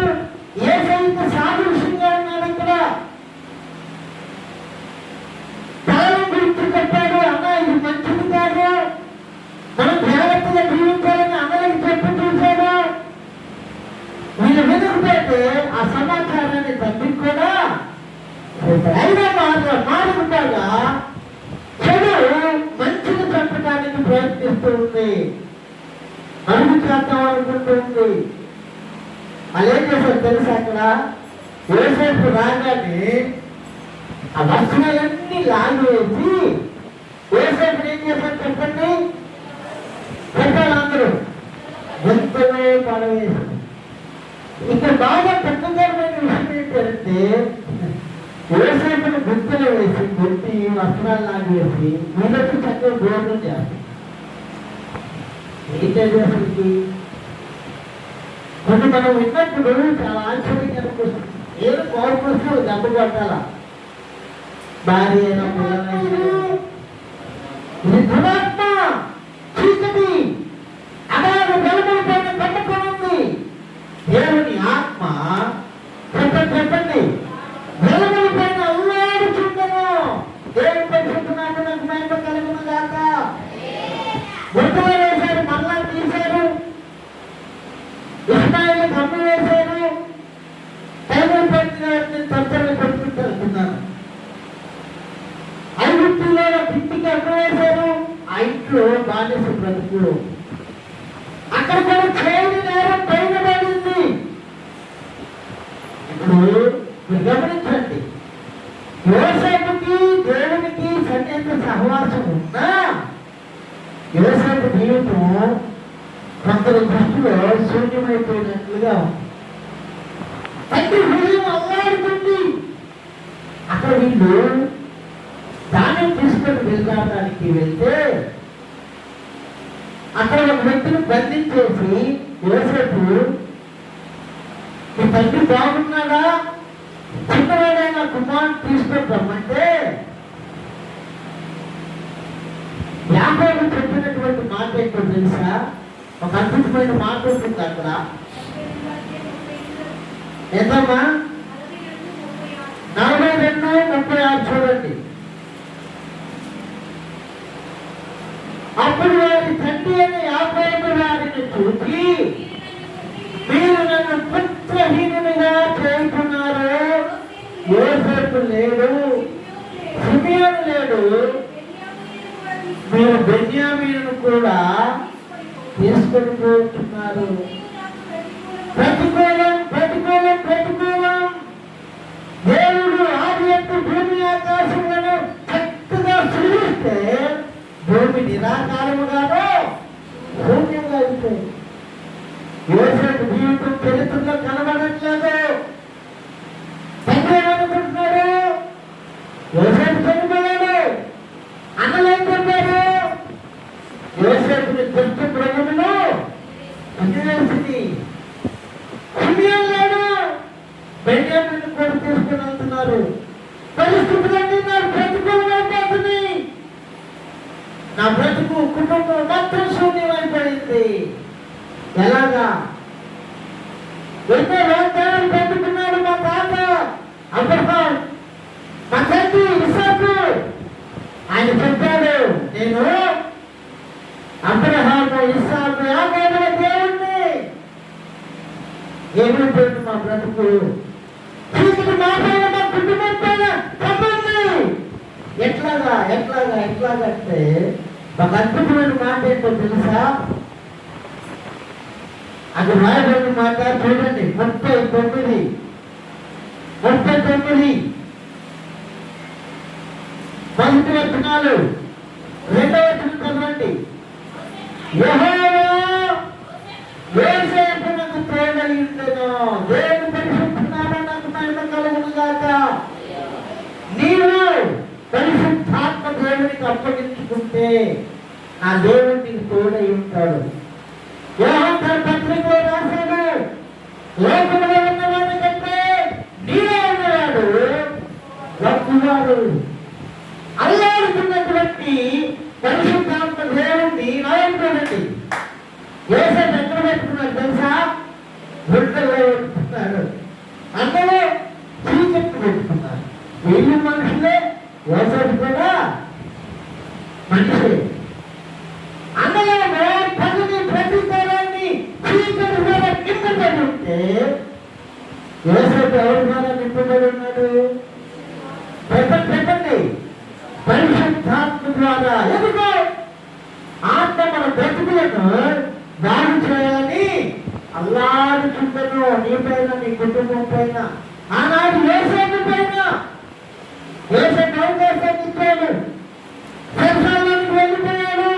యేసయ్యకు సాదృశ్యంగా ఉన్నాడు. ఇక్కడ తలను గురించి చెప్పాడు. అన్న ఇది మంచిది కాదు, మనం జాగ్రత్తగా జీవించాలని అన్నలకు చెప్పి చూశాడు. వీళ్ళు వెనుకపోతే ఆ సమాచారాన్ని తండ్రి కూడా అయినా మారుగా చెడు మంచిని చెప్పడానికి ప్రయత్నిస్తూ ఉంది, అడుగు చేద్దాం అనుకుంటుంది. వాళ్ళు ఏం చేశారు తెలుసా? అక్కడ యోసేపు రాగానే ఆ వస్త్రాలన్నీ లాగివేసి యోసేపుని ఏం చేశారు చెప్పండి? చెప్పాలి అందరూ ఎంతలో పడవేసి. ఇక్కడ బాగా పెద్దతరమైన విషయం ఏంటంటే యోసేపుని గుర్తులు వేసి గుర్తి వస్త్రాలు లాగివేసి వీళ్ళకి చక్కగా భోజనం చేస్తారు. ఏంటంటే అసలుకి కొన్ని మనం విన్నప్పుడు చాలా ఆశ్చర్యంగా అనిపిస్తుంది. ఏదో కోరుకొస్తే దెబ్బ కొట్టాలా, భార్య అయినా పిల్లలైనా. ఇది దురాత్మ, చీకటి అలాగే వెలుగుపైన కట్టుకొని ఉంది. దేవుని ఆత్మ చెప్పండి వెలుగుల పైన అల్లాడుచుండెను. దేవుని పరిశుద్ధనామమునకు నాకు మహిమ కలుగును గాక. గుర్తులు వేశారు, మళ్ళా తీశారు, ఇస్మాయిల్ కమ్మి వేశారు, టైములు పెట్టిన వాటిని తరచలు పెట్టుకుంటూ వెళ్తున్నారు. ఐగుప్తులో ఇంటికి అమ్మ వేశారు, ఆ ఇంట్లో బానిస బ్రతుకుడు. అక్కడ కూడా చేయని నేరం పైన పడింది. ఇప్పుడు మీరు గమనించండి, యోసేపుకి దేవునికి సన్నిహిత సహవాసం ఉన్నా యోసేపు జీవితం కొందరి దృష్టిలో శూన్యమైపోయినట్లుగా తండ్రి హృదయం అల్లాడుతుంది. అక్కడ వీళ్ళు దాన్ని తీసుకొని వెళ్ళడానికి వెళ్తే అక్కడ ఒక వ్యక్తిని బంధించేసి యోసేపు ఈ తండ్రి బాగున్నాడా, చిన్నవాడైన కుమారుడు తీసుకొని రమ్మంటే యాకోబు చెప్పినటువంటి మాట ఏంటో తెలుసా? ఒక అద్భుతమైన మాట ఉంటుంది అక్కడ. ఎంతమ్మా? 42:36 చూడండి. అప్పుడు వారి తండ్రి అయిన యాకోబు వారిని చూసి, మీరు నన్ను పుత్రహీనునిగా చేస్తున్నారు. యోసేపు లేడు, సిమియోను లేడు, మీరు బెన్యామీనును కూడా తీసుకొని పోతున్నారు. ప్రతికూలం ప్రతికూలం ప్రతికూలం. దేవుడు ఆది యొక్క భూమి ఆకాశములను చక్కగా సృష్టిస్తే భూమి నిరాకారముగాను శూన్యంగా అయిపోయింది. యోసేపు జీవితం చరిత్రలో కనబడట్లేదు. తండ్రి బెన్యామీను కూడా తీసుకుని వెళ్తున్నారు. పరిస్థితులన్నీ నాకు ప్రతికూలమైపోతున్నాయి. నా బ్రతుకు కుటుంబం మొత్తం శూన్యమైపోయింది. ఎలాగా? ఎన్నో వాగ్దానాలు పెట్టుకున్నాడు మా తాత అబ్రహాం, మా తండ్రి ఇస్సాకు. ఆయన చెప్పాడు, నేను అబ్రహాము, ఇస్సాకు, యాకోబుల దేవుణ్ణి. ఏమైపోయింది మా బ్రతుకు? చీకటి మా పైన, మా కుటుంబం పైన తప్పండి. ఎట్లాగా అంటే ఒక అద్భుతమైన మాట ఏంటో తెలుసా? అది రాయబడిన మాట చూడండి. 39 మొదటి వచనాలు, 2వ వచనం చదవండి. యెహోవా యోసేపునకు తోడై ఉండెను. దేవుని పరిశుద్ధ నామమునకు మహిమ కలుగును గాక. నీవు పరిశుద్ధాత్మ దేవునికి అప్పగించుకుంటే నా దేవుడు నీకు తోడై ఉంటాడు. యోహాను తన పత్రికలో రాశాడు, లోకంలో ఉన్నవాడి కంటే నీలో ఉన్నవాడు గొప్పవాడు. అల్లాడుతున్నటువంటి పరిశుద్ధాత్మ దేవుడిని నాయకుడండి. యోసేపు ఎక్కడ పెట్టుకున్నాడు తెలుసా? గుంటలో పెట్టుకున్నాడు. అందులో చీకట్లు పెట్టుకున్నారు. వీళ్ళు మనుషులే, యోసేపు కూడా మనిషి. అందులో పగని ప్రతీకారాన్ని చీకటి ద్వారా నింపబడి ఉంటే యోసేపు ఎవరి ద్వారా నింపబడి ఉన్నాడు? చెప్పండి. పరిశుద్ధాత్మ ద్వారా. ఎందుకో ఆత్మ మన బ్రతుకులను బాగు చేయాలని అల్లాడుచుండను నీ పైన, నీ కుటుంబం పైన. ఆనాడు యోసేపు పైన యోసేపు అవకాశాన్ని ఇచ్చాడు. సంసారానికి వెళ్ళిపోయాడు.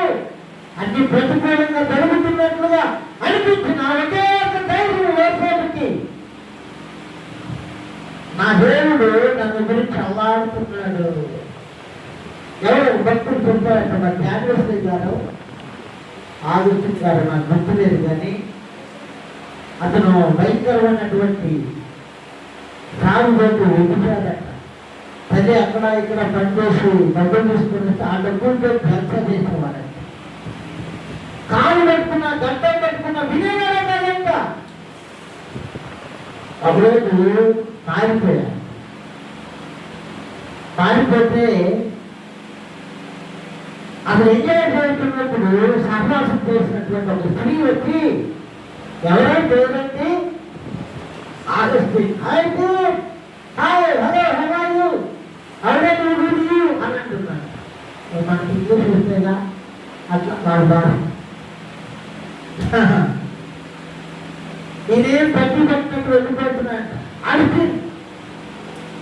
అన్ని ప్రతికూలంగా జరుగుతున్నట్లుగా అనిపించిన ఒకే ఒక ధైర్యం యోసేపుకి, నా దేవుడు నన్ను గురించి అల్లాడుతున్నాడు. ఎవరు భక్తులు చెప్పారంట, మా జ్ఞానేశ్వరి గారు, ఆలోచన గారు, నాకు గుర్తులేదు కానీ అతను భయంకరమైనటువంటి సాగుబోతు ఎదుగుతాడట. తల్లి అక్కడ ఇక్కడ పనిచేసి డబ్బులు తీసుకుని ఆ డబ్బులతో ఖర్చు చేసేవాడట. కాలు పెట్టుకున్న, గడ్డం పెట్టుకున్న వినేవాడంట. ఒకరోజు పారిపోతే అసలు ఎంజాయ్ చేస్తున్నప్పుడు సహవాసం చేసినటువంటి ఒక స్త్రీ వచ్చి, ఎవరైతే లేదండి ఆగస్టు అయితే హలో హవాయు అవడే అని అంటున్నాడు. మనకి ఇంగ్లీష్ వస్తేగా అట్లా వాడు బాగా నేనేం పట్టి పట్టినట్టు వెళ్ళిపోతున్నాడు. అడిగి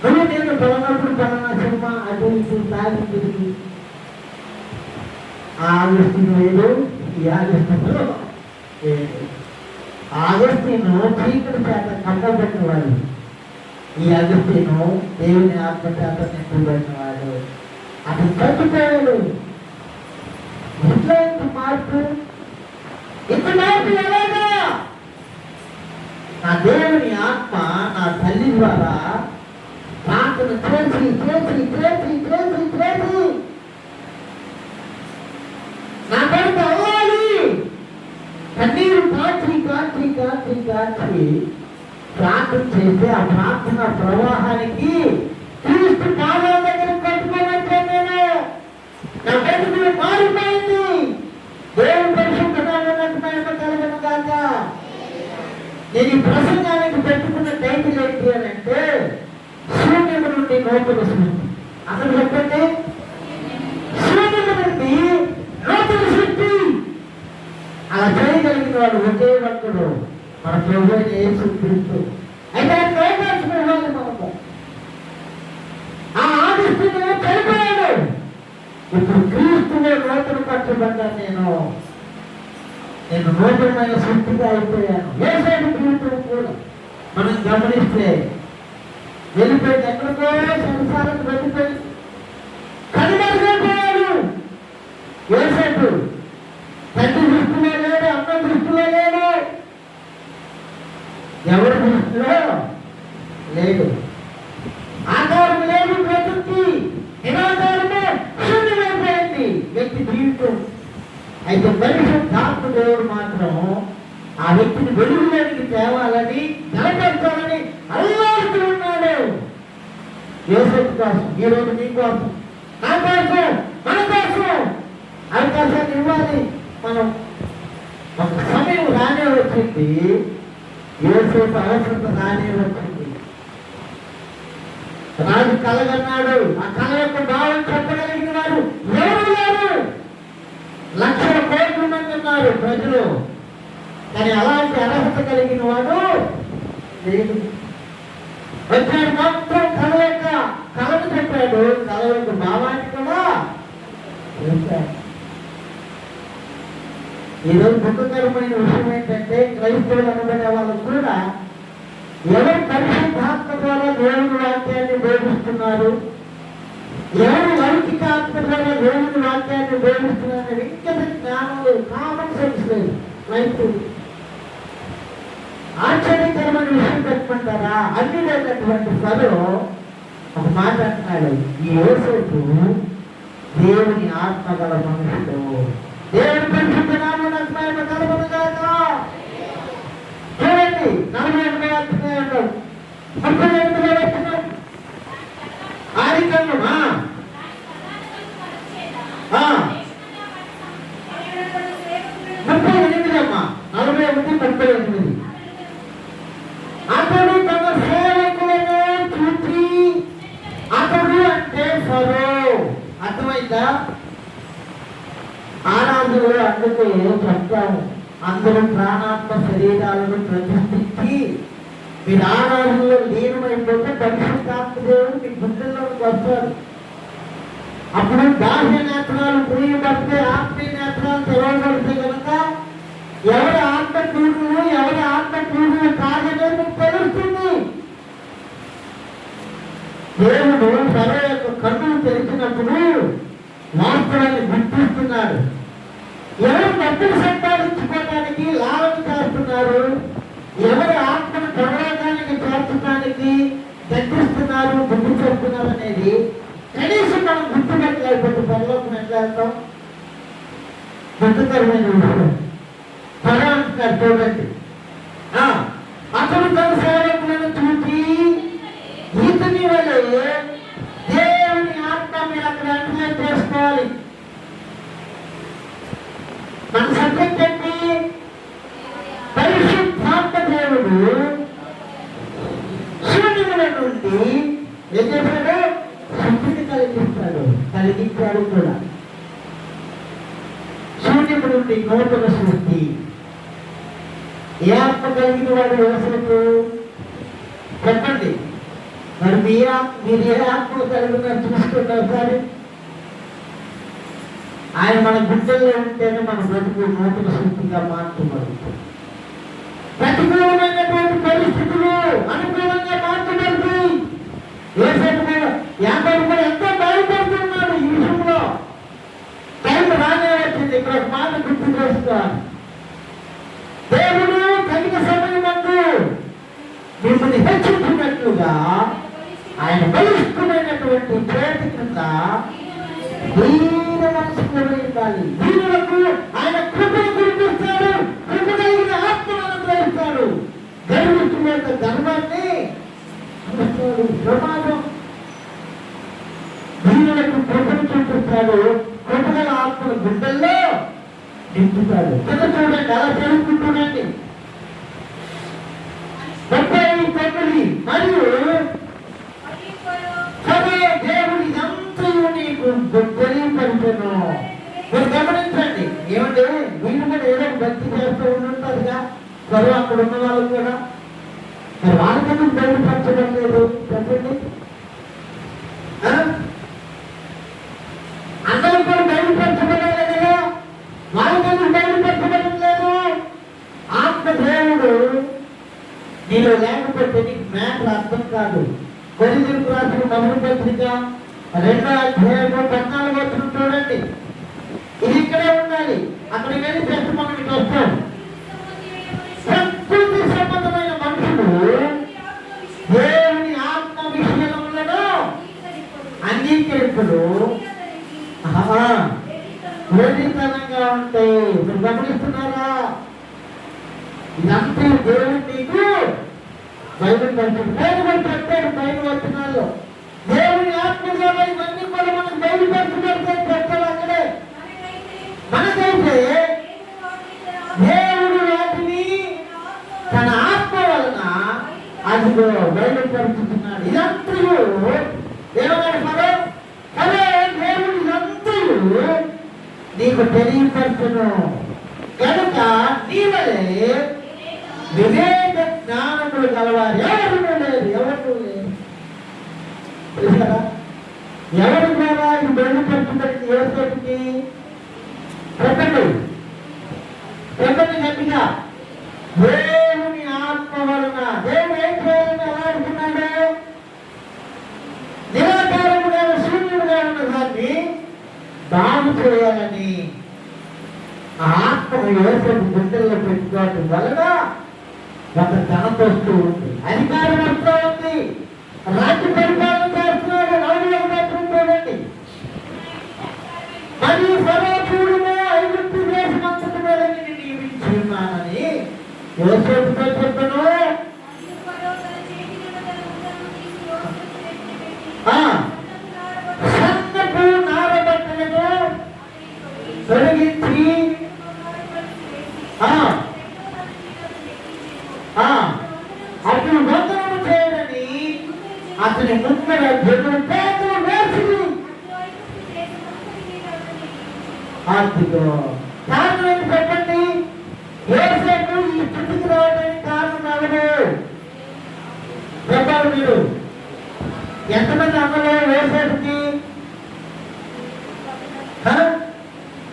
నువ్వు నేను పలనప్పుడు పలానా సినిమా అటు ఇటు తాగి తిరిగి ఆగస్టిన్ వేడు, ఈ ఆగస్టిన్ ఆగస్టిను చీకటి చేత కట్టబడిన వాడు, ఈ అగస్టిను దేవుని ఆత్మ చేత నింపబడిన వాడు. అతను చచ్చిపోయాడు. ఇంట్లో ఇంత మార్పు ఎలాగా? నా దేవుని ఆత్మ నా తల్లి ద్వారా ప్రార్థన చేసి నా కొడుకు అవ్వాలి. కన్నీరు కాచి ప్రార్థన చేస్తే ఆ ప్రార్థన ప్రవాహానికి క్రీస్తు పాదాల దగ్గర కట్టుకోవచ్చు. నేను నా కొడుకు మారిపోయింది. దేవుని పరిశుద్ధ నామమునకు మహిమ కలుగును గాక. నేను ఈ ప్రసంగానికి పెట్టుకున్న టైటిల్ ఏంటి అని అంటే, శూన్యము నుండి నూతన సృష్టి. అసలు చెప్పండి, శూన్యము నుండి నూతన సృష్టి. అలా చేయగలిగిన వాడు ఒకే భక్తుడు, మన ప్రభువైన యేసుక్రీస్తు. అయితే ఆయన ప్రయత్నించిన వాళ్ళు మనము. ఆ ఆదిస్తుని చనిపోయాడు. ఇప్పుడు క్రీస్తులో నూతన పరచబడ్డాను. నేను నూతనమైన సృష్టిగా అయిపోయాను. యేసేపు జీవితం కూడా మనం గమనిస్తే వెళ్ళిపోయింది. ఎక్కడికో సంసారానికి వెళ్ళిపోయి కనుమరుగైపోయాడు. యేసేపు తండ్రి దృష్టిలో లేడు, అన్న దృష్టిలో లేడు. ఎవరి దృష్టిలో? లేదు. ఆధారం లేదు, ప్రకృతి నిరాధారమే శూన్యమైపోయింది వ్యక్తి జీవితం. అయితే పరిశుద్ధాత్మ దేవుడు మాత్రం ఆ వ్యక్తిని వెలుగులోనికి తేవాలని, నిలబెట్టాలని అల్లాడుతూ ఉన్నాడు. యోసేపు కోసం, ఈరోజు నీ కోసం, నా కోసం, మన కోసం అవకాశాన్ని ఇవ్వాలి. మనం ఒక సమయం రానే వచ్చింది, యోసేపు అవసరత రానే వచ్చింది. రాజు కలగన్నాడు, ఆ కళ యొక్క భావం చెప్పగలిగిన వారు ఎవరు లేరు. లక్షల కోట్ల మంది ఉన్నారు ప్రజలు, కానీ అలాంటి అర్హత కలిగిన వాడు లేదు. వచ్చాడు మాత్రం కళ యొక్క కళను చెప్పాడు, కళ యొక్క భావాన్ని కూడా చెప్పాడు. ఈరోజు దుఃఖకరమైన విషయం ఏంటంటే, క్రైస్తవులు అనబడే వాళ్ళు కూడా ఎవరు పరిశుద్ధాత్మ ద్వారా దేవుని వాక్యాన్ని బోధిస్తున్నారు, ఎవరు లౌకిక ఆత్మ ద్వారా దేవుని వాక్యాన్ని బోధిస్తున్నారు, విజ్ఞత జ్ఞానం లేదు, కామన్ సెన్స్ లేదు. క్రైస్తవులు ఆశ్చర్యకరమైన విషయం చెప్పమంటారా? అన్ని లేనటువంటి ఫరో ఒక మాట అంటున్నాడు, ఈ యోసేపు దేవుని ఆత్మ గల మనుషుడు, దేవుని పరిశుద్ధ నామమునకు మహిమ కలుగును గాక. చూడండి, 48వ అధ్యాయంలో 38వ వచనం ఆదికాండం 38 అమ్మా, 41-38. అతడు తన సేవకులను చూచి, అతడు అంటే ఫరో, అర్థమైందా? ఆరాధనలు అందుకే చెప్తాము, అందరూ ప్రాణాత్మ శరీరాలను ప్రతిష్ఠించి మీరు ఆరాధనలో లీనమైపోతే పరిశుద్ధాత్మ దేవుడు మీ గుండెల్లోకి వస్తారు. అప్పుడు బాహ్య నేత్రాలు పూయబడితే ఆత్మీయ నేత్రాలు తెరవబడితే కనుక ఎవరి ఆత్మ పూర్ణులు ఎవరి ఆత్మ పూర్ణులు కాదనే మీకు తెలుస్తుంది. దేవుడు ఫరో యొక్క కన్నులు తెరిచినప్పుడు వాస్తవాన్ని గుర్తిస్తున్నాడు. ఎవరు డబ్బులు సంపాదించుకోవడానికి లాభం చేస్తున్నారు, ఎవరి ఆత్మను పరలోకానికి చేర్చడానికి తగ్గిస్తున్నారు, బుద్ధి చెప్తున్నారు అనేది కనీసం మనం గుర్తుపెట్టలేకపోతే పరలోకం ఎట్లా వెళ్తాం? దుఃఖకరమైన విషయం. ఫరో అంటున్నారు, చూడండి, అతడు తన సేవకులను చూసి ఇతని వలె దేవుని ఆత్మ మీరు అక్కడ అంటున్నా చేసుకోవాలి. మన సబ్జెక్ట్ ఏంటి? పరిశుద్ధాత్మ దేవుడు శూన్యముల నుండి ఏం చేశాడు? శక్తిని కలిగిస్తాడు, కలిగించాడు కూడా. శూన్యము నుండి నూతన సృష్టి. ఏ ఆత్మ కలిగిన వాడు యోసేపు? చెప్పండి. మరి మీరు ఏ ఆత్మ కలిగిన చూసుకున్నారు సార్? ఆయన మన గుండెల్లో ఉంటేనే మన బ్రతుకు నూతన సృష్టిగా మార్చబడుతుంది. ప్రతికూలమైనటువంటి పరిస్థితులు అనుకూలంగా మార్చబడుతుంది. యోసేపు యాకోబు కూడా ఎంతో బాధపడుతున్నాడు ఈ విషయంలో. టైం రానే వచ్చింది. ఇక్కడ ఒక మాట గుర్తు చేసుకోవాలి. దేవుడు తగిన సమయమందు మిమ్మల్ని హెచ్చించినట్లుగా ఆయన బలిష్టమైనటువంటి చేతి కింద దీన మనసులో ఉండాలి. దీనులకు ఆయన కృపను కురిపిస్తాడు, కృప కలిగిన ఆత్మను అనుగ్రహిస్తాడు. గర్విష్ఠుల యొక్క గర్వాన్ని ప్రమాదం. దీనులకు కృపను చూపిస్తాడు, కృపగల ఆత్మను గుండెల్లో నింపుతాడు. కింద చూడండి, అలా తెలుసుకుంటుండండి. 39 మరియు దేవుడు ఇదంతయు నీకు తెలియపరిచను. మీరు గమనించండి, ఏమంటే వీళ్ళు కూడా ఏదో భక్తి చేస్తూ ఉంటుందిగా చదువు అక్కడ ఉన్న వాళ్ళు కూడా. మరి వాళ్ళకన్నా బయలుపరచడం లేదు చెప్పండి. అందరూ కూడా బయలుపరచబడాలి కదా, వాళ్ళకన్నా బయలుపరచబడం లేదు. ఆత్మదేవుడు నీలో లేకపోతే నీకు మ్యాటర్ అర్థం కాదు. కొరింథీయులకు రాసిన మొదటి పత్రిక 2వ అధ్యాయము 14వ వచనం చూడండి. ఇది ఇక్కడే ఉండాలి, అక్కడికి వెళ్ళి చేస్తే మనం ఇటు వస్తాం. ప్రకృతి సంబంధమైన మనుషులు దేవుని అంగీకరింపులు వెర్రితనంగా ఉంటాయి. మీరు గమనిస్తున్నారా? ఇదంతా దేవుడు నీకు బైబిల్ పంపించాడు. బైబిల్ పెట్టాడు. బైబిల్ వచనాల్లో దేవుని ఆత్మ ద్వారా ఇవన్నీ కూడా మనకు బైబిల్ పంపించాడు. పెట్టాడు అక్కడే. మనకైతే దేవుడు వాటిని తన ఆత్మ వలన అదిగో బైబిల్ పంపిస్తున్నాడు. ఇదంతా ఏమన్నాడు మరో అదే దేవుడు ఇదంతా నీకు తెలియపరచును కనుక నీవలే వివేక జ్ఞానములు గలవారు ఎవరు లేరు. ఎవరు లేరు. ఎవరి ద్వారా ఇది బయలుపరచబడింది? యోసేపుకి చెప్పండి, చెప్పండి గట్టిగా. దేవుని ఆత్మ వలన. దేవుడు ఏం చేయాలని ఎలా అనుకున్నాడు? నిరాకారముగా శూన్యుడుగా ఉన్న దాన్ని బాగు చేయాలని ఆ ఆత్మను యోసేపు గుండెల్లో పెట్టుకోవడం వలన ఒక ఘనత వస్తూ ఉంది, అధికారం వస్తూ ఉంది, రాజ్య పరిపాలన చేస్తున్నాడు. నలుగురు పెట్టుకుంటాడండి. మరియు సర్వచూడును ఐగుప్తు దేశమంతటి మీద నేను నియమించి ఉన్నానని యోసేపుతో చెప్పను. సన్నపు నారబట్టలను తొలగించి అతను వందనము చేయడని అతని ముందర జనులు పేదలు వేసింది. కారణం ఏంటి చెప్పండి? యోసేపు ఈ స్థితికి రావడానికి కారణం ఎవరు చెప్పాలి మీరు? ఎంతమంది అమ్మలో యోసేపుకి?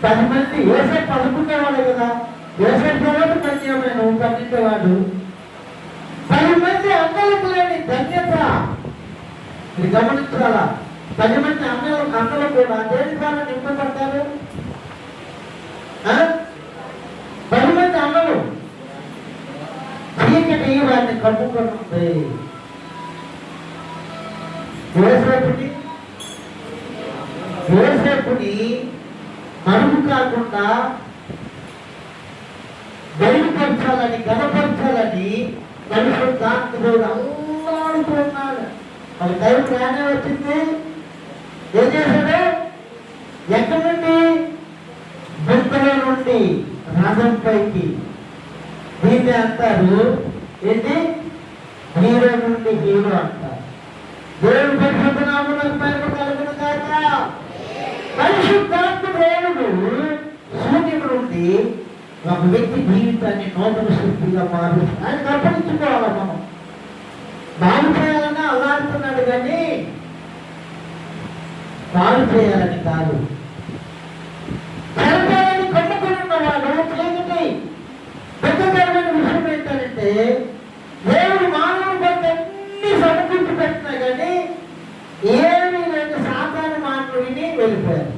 10 మంది. యోసేపు 11 వాడు కదా. యోసేపు తర్వాత 12 వాడు. 10 మంది అమ్మలకు లేని ధన్యత మీరు గమనించాలా? 10 మంది అమ్మలు కూడా దేని ద్వారా నింపబడతారు? 10 మంది అమ్మలు చీకటి వారిని కమ్ముకుంటుంది. యోసేపుని మరుగు కాకుండా బయలుపరచాలని, గణపరచాలని పరిశుద్ధాత్ముడు అల్లాడుతున్నాడు. ఒక టైం రానే వచ్చింది. ఏం చేశాడు? ఎక్కడి నుండి? బుద్ధలో నుండి రథంపైకి. దీన్ని అంటారు ఏంటి? హీరో నుండి హీరో అంటారు. దేవుడు పరిశుద్ధ నామమునకు మహిమ కలుగును గాక. పరిశుద్ధాత్మ దేవుడు శూన్యము నుండి ఒక వ్యక్తి జీవితాన్ని నూతన సృష్టిగా మారుస్తాడు. ఆయన గమనించుకోవాలి. మనం బాగు చేయాలని అల్లాడుతున్నాడు కానీ బాగు చేయాలని కాదు. చనిపోయాలని కమ్ముకుని ఉన్నవాడు చీకటి. పెద్దకరమైన విషయం ఏంటంటే దేవుడు మానవుని పట్ల అన్ని సమకూర్చి పెట్టినా కానీ ఏమీ లేని సాతాను మానవుడిని వెళ్ళిపోయారు.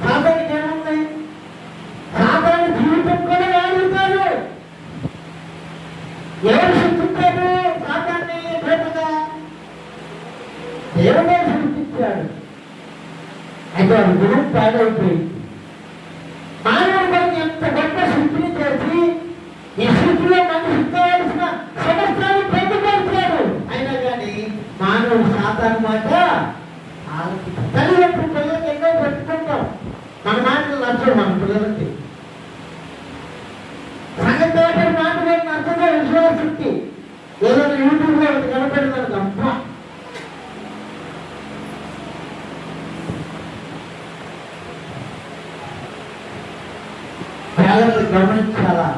సాతానికి ఏముంది? సాతాను జీవితం కూడా వాడుతారు. ఎవరు సృష్టించారు సాతాన్ని? పెద్దగా దేవుడే సృష్టించాడు. అయితే అది గుణం పాడైపోయింది. మానవుడి పట్ల ఎంత గొప్ప సృష్టిని చేసి ఈ సృష్టిలో మనిషి కావాల్సిన సమస్తాన్ని పొందుపరిచాడు. అయినా కానీ మానవుడు సాతాను మాట తల్లిదండ్రులు పిల్లలకి ఎన్నో పెట్టుకుంటాం. మన మాటలు నచ్చవు మన పిల్లలకి. సంగతి మాటలు నచ్చగా విశ్వాసకి ఏదైనా యూట్యూబ్ లో కనపడిందని గంప పేదలను గమనించాలా?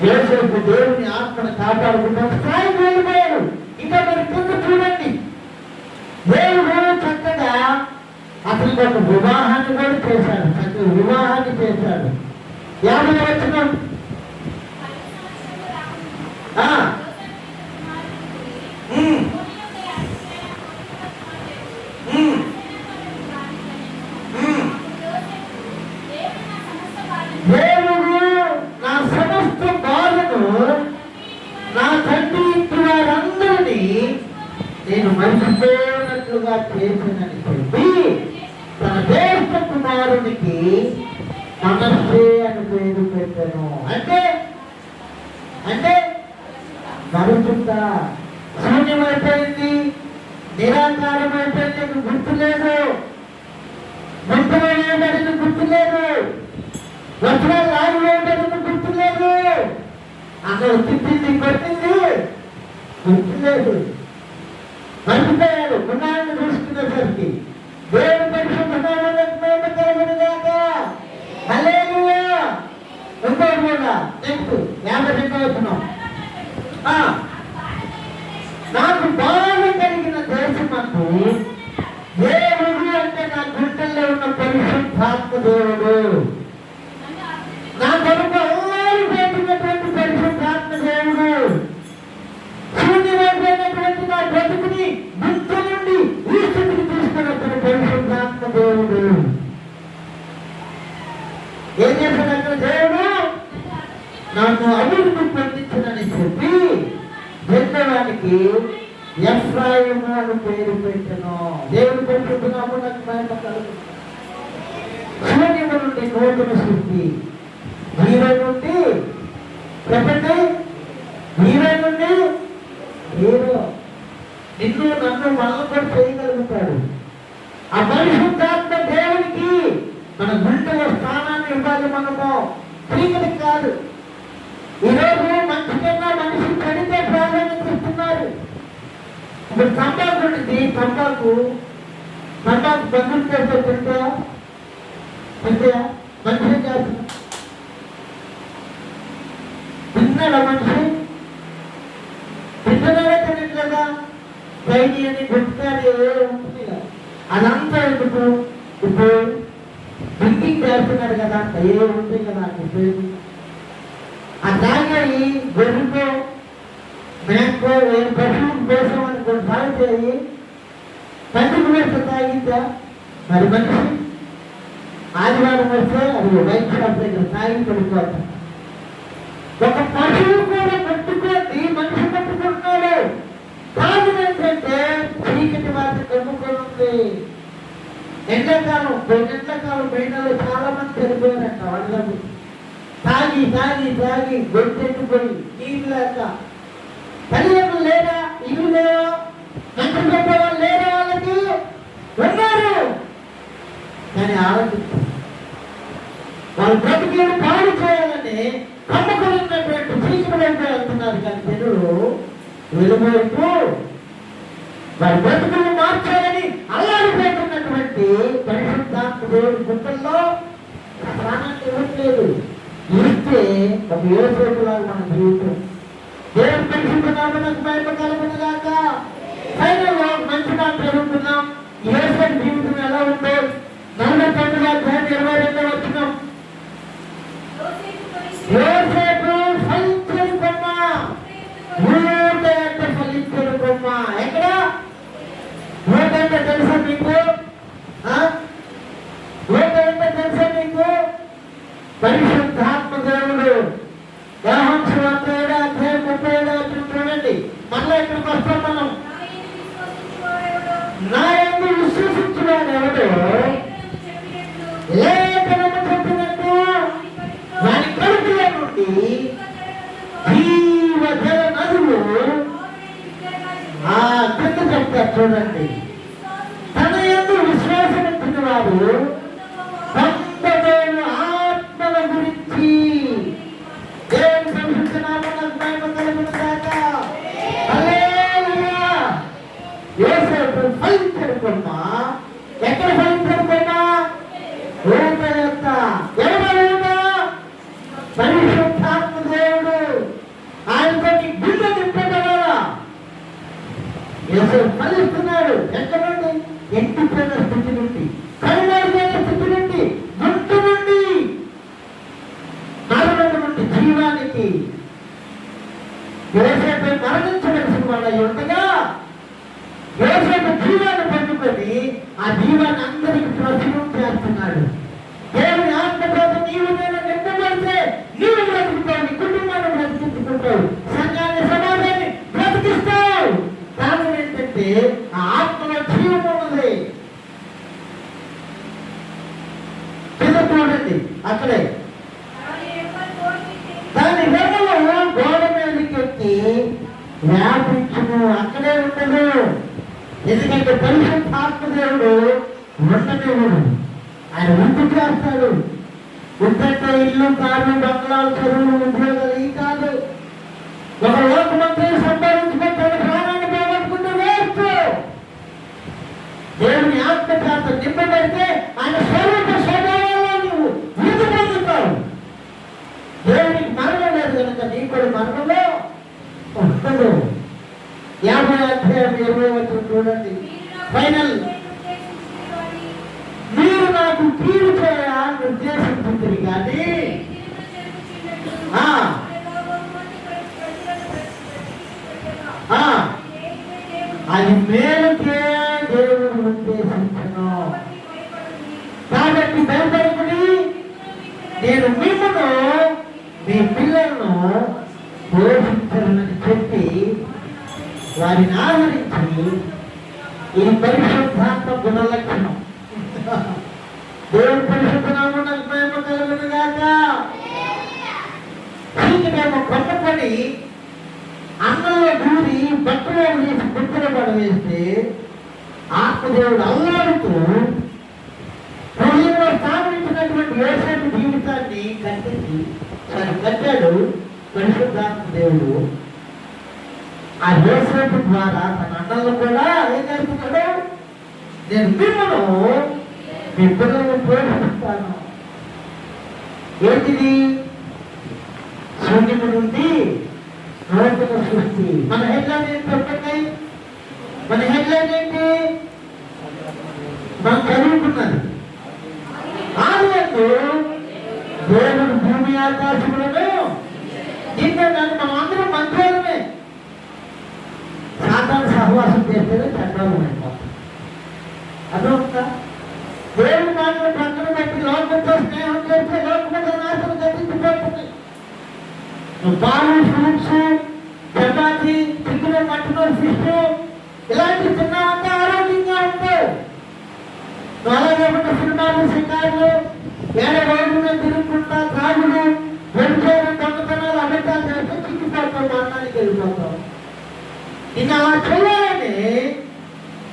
యోసేపు దేవుని ఆత్మను కాపాడుకుంటూ స్థాయికి వెళ్ళిపోయాడు. ఇంకా మరి కింద చూడండి, దేవుడు చక్కగా అతనికి ఒక వివాహాన్ని కూడా చేశాడు. చక్కగా వివాహాన్ని చేశాడు. 50వ వచనం. దేవుడు నా సమస్త బాధను నా తండ్రి ఇంటి వారందరినీ నేను మర్చిపోయినట్లుగా చేసినని చెప్పి తన జ్యేష్ఠ కుమారునికి మనస్సే అని పేరు పెట్టాను. అంటే అంటే మరుచుట శూన్యమైపోయింది, నిరాకారమైపోయింది, గుర్తులేదు, మంత్రమైనది గుర్తులేదు, వస్త్రాలు లాగివేయడానికి గుర్తులేదు, అక్కడ తిట్టింది కొట్టింది గుర్తులేదు, మర్చిపోయాడు. గుణాన్ని చూసుకునేసరికి దేవుని పరిశుద్ధ కలుగునుగాక. హల్లెలూయా. ఇంకోటి కూడా నెక్స్ట్ 52వ వచనం. నాకు బాగా కలిగిన దేశమందు దేవుడు అంటే నా గుండెల్లో ఉన్న పరిశుద్ధాత్మ దేవుడు, నా కొరకు అల్లారు పెట్టినటువంటి పరిశుద్ధాత్మ దేవుడు, శూన్యమైపోయినటువంటి నా బ్రతుకుని గుంత నుండి ఈ స్థితికి తీసుకున్నటువంటి పరిశుద్ధాత్మ దేవుడు. ఏం చేశాడు అక్కడ దేవుడు? నన్ను అభివృద్ధి పొందించనని చెప్పి రెండవానికి ఎఫ్రాయిము అని పేరు పెట్టను. దేవుడు పెట్టుకున్నాము. నాకు మహిమ కలుగుతుంది. శూన్యము నుండి నూతన సృష్టి, హీరో నుండి చెప్పండి, హీరో నుండి హీరో. నిన్ను నన్ను వల్ల కూడా చేయగలుగుతాడు. ఆ పరిశుద్ధాత్మ దేవునికి మన గుండెలో స్థానాన్ని ఇవ్వాలి. మనము చీకటి కాదు. ఈరోజు మనిషి కన్నా మనిషి చెడితే ప్రాధాన్యత ఇస్తున్నారు. ఇప్పుడు తంబాకు ఉంటుంది. తంబాకు బంధువులు చేస్తే తింటా మనిషి ఏం చేస్తున్నా? తిన్నాడా మనిషి? తింటున్నాడే తినట్లేదా? పైకి అని గుర్తుకాని ఉంటుంది కదా, అదంతా ఎందుకు? ఇప్పుడు డ్రింకింగ్ చేస్తున్నాడు కదా, ఏ ఉంటాయి కదా ఉపయోగం. ఆ తాగాయి గొర్రెకో మేకో పశువుకు పోసామని కొన్ని తాగితే పండుగ వేస్తే తాగిందా? మరి మనిషి ఆదివారం వస్తే అది వైట్ షాప్ దగ్గర తాగి పడిపోతాం. ఒక పశువు కూడా పట్టుకోండి, మనిషి పట్టుకుంటున్నాడు. కారణం ఏంటంటే చీకటి వారిని కమ్ముకొని ఉంది. ఎండాకాలం బయటలో చాలా మంది చనిపోయారంట. వాళ్ళకు తాగి తాగి తాగి గొంతెట్టుకొని నీళ్ళు లేక, తల్లిదండ్రులు లేరా, ఇల్లు లేరా, మంచి పెట్టేవాళ్ళు లేరా? వాళ్ళకి ఉన్నారు కానీ ఆలోచిస్తారు. వాళ్ళు బ్రతికేడు పాడు చేయాలని కమ్ముకున్నటువంటి చీకటి వైపు వెళ్తున్నారు. కానీ జనులు వెలువైపు వారి బ్రతుకులు మార్చాలని అల్లాడిపోతున్నటువంటి పరిశుద్ధాత్మ దేవుడి గుంటల్లో ప్రాణాన్ని ఇవ్వట్లేదు. ఇస్తే ఒక యోసేపులాగా మన జీవితం. దేవుడు పరిశుద్ధనామమునకు మహిమ కలుగునుగాక. ఫైనల్లో మంచిగా జరుగుతున్నాం. యోసేపు జీవితం ఎలా ఉందో 49వ అధ్యాయం 22వ వచనం. యోసేపు ఫలించని కొమ్మ, ఊట అంటే ఫలించని కొమ్మ. ఎక్కడ ఊట అంటే తెలుసా మీకు? ఊట అంటే తెలుసా మీకు? పరిశుద్ధాత్మ దేవుడు. యోహాను సువార్త 7వ అధ్యాయం 37వ వచనం చూడండి. మళ్ళీ ఇక్కడికి వస్తాం మనం. నా యందు విశ్వసించువాడు ఎవడో లేఖనము చెప్పినట్టు వారి కడుపులో నుండి జీవజల నదులు కింద చెప్తారు చూడండి. తన యందు విశ్వాసం ఇచ్చిన వారు పొందబోయే ఆత్మల గురించి దేవుని పరిశుద్ధ నామమునకు మహిమ కలుగునుగాక. హల్లెలూయా. యోసేపు ఫలించడు కొమ్మ. ఎక్కడ ఫలించడు కొమ్మ? ఊట యొక్క. ఎవరు ఊట? పరిశుద్ధాత్మ దేవుడు. ఆయనతో గుండె నింపగలరా? యోసేపు ఫలిస్తున్నాడు. ఎక్కడ నుండి? ఎండిపోయిన స్థితి నుండి, కరుణైన స్థితి నుండి, గుంటు నుండి, మరణం నుండి జీవానికి. యోసేపు మరణించవలసిన వాడు ఉండగా యోసేపు జీవాన్ని పొందుకొని ఆ జీవాన్ని అందరికి ప్రచురం చేస్తున్నాడు. దేవుని ఆత్మచేత నీవు నేను నింపబడితే నీవు బ్రతుకుతావు, నీ కుటుంబాన్ని బ్రతికించుకుంటావు, సంఘాన్ని సమాజాన్ని బ్రతికిస్తావు. కారణం ఏంటంటే ఆ ఆత్మలో జీవం ఉన్నది. ఎందుకంటే పరిశుద్ధాత్మ దేవుడు ఉండనివ్వడు, ఆయన ఉండి చేస్తాడు. ఉంటే ఇల్లు, కార్లు, బంగ్లాలు, చదువులు, ఉద్యోగాలు ఈ కాదు. ఒక లోకమంత్రి సంపాదించుకుంటాడు, ప్రాణాన్ని పోగొట్టుకుంటూ వేస్తూ దేవుని ఆత్మ చేత నింపబడితే ఆయన స్వరూప స్వభావంలో నువ్వు వృద్ధి పొందుతావు. దేవునికి మరణం లేదు కనుక నీకు కూడా మరణంలో ఉండదు. 50 చూడండి, ఫైనల్. మీరు నాకు కీడు చేయాలని ఉద్దేశించుతుంది కానీ అది మేలుకే దేవుడు ఉద్దేశించను. కాబట్టి భయపడకుడి, నేను మిమ్మల్ని మీ పిల్లలను పోషించాలని చెప్పి వారిని ఆదరించి ఈ పరిశుద్ధాత్మ గుణలక్షణం. దేవుని పరిశుద్ధ నామమునకు మహిమ కలుగును గాక. చీకటేమో కొట్టపడి అన్నంలో దూరి బట్టలో వేసి గుర్తులు పడవేస్తే ఆత్మదేవుడు అల్లాడుతూ హృదయంలో స్థాపించినటువంటి యోసేపు జీవితాన్ని కట్టాడు పరిశుద్ధాత్మ దేవుడు. ఆ యోసేపు ద్వారా తన అన్నలు కూడా ఏం చేస్తున్నాడు, నేను మిమ్మల్ని మీ పిల్లలను పోషిస్తాను. ఏంటిది? శూన్యము నుండి నూతన సృష్టి. మన హెడ్లైన్ ఏంటి చెప్పండి? మన హెడ్లైన్ ఏంటి? మనం చదువుకున్నది ఆదియందు దేవుడు భూమి ఆకాశములను దీంట్లోనే మనం అందరం మంత్రాలమే. సాతాను సహవాసం చేస్తేనే చండాలం అయిపోతాం. అదొక దేవుడి మాటలు పక్కన పెట్టి లోకంతో స్నేహం చేస్తే లోకమంతా నాశనం గతించిపోతుంది. పాలు, fruits, chapati, chicken, mutton, fish ఇలాంటి తిన్నామంటే ఆరోగ్యంగా ఉంటావు. అలాగే సినిమాలు, షికారులు, వేడ రోడ్లు తిరుగుకుంటా త్రాగులు, వ్యభిచారం, దొంగతనాలు, అబద్ధాలు చేస్తే చిక్కిపోతావు, మరణానికి వెళ్ళిపోతావు. ఇంకా అలా చేయాలని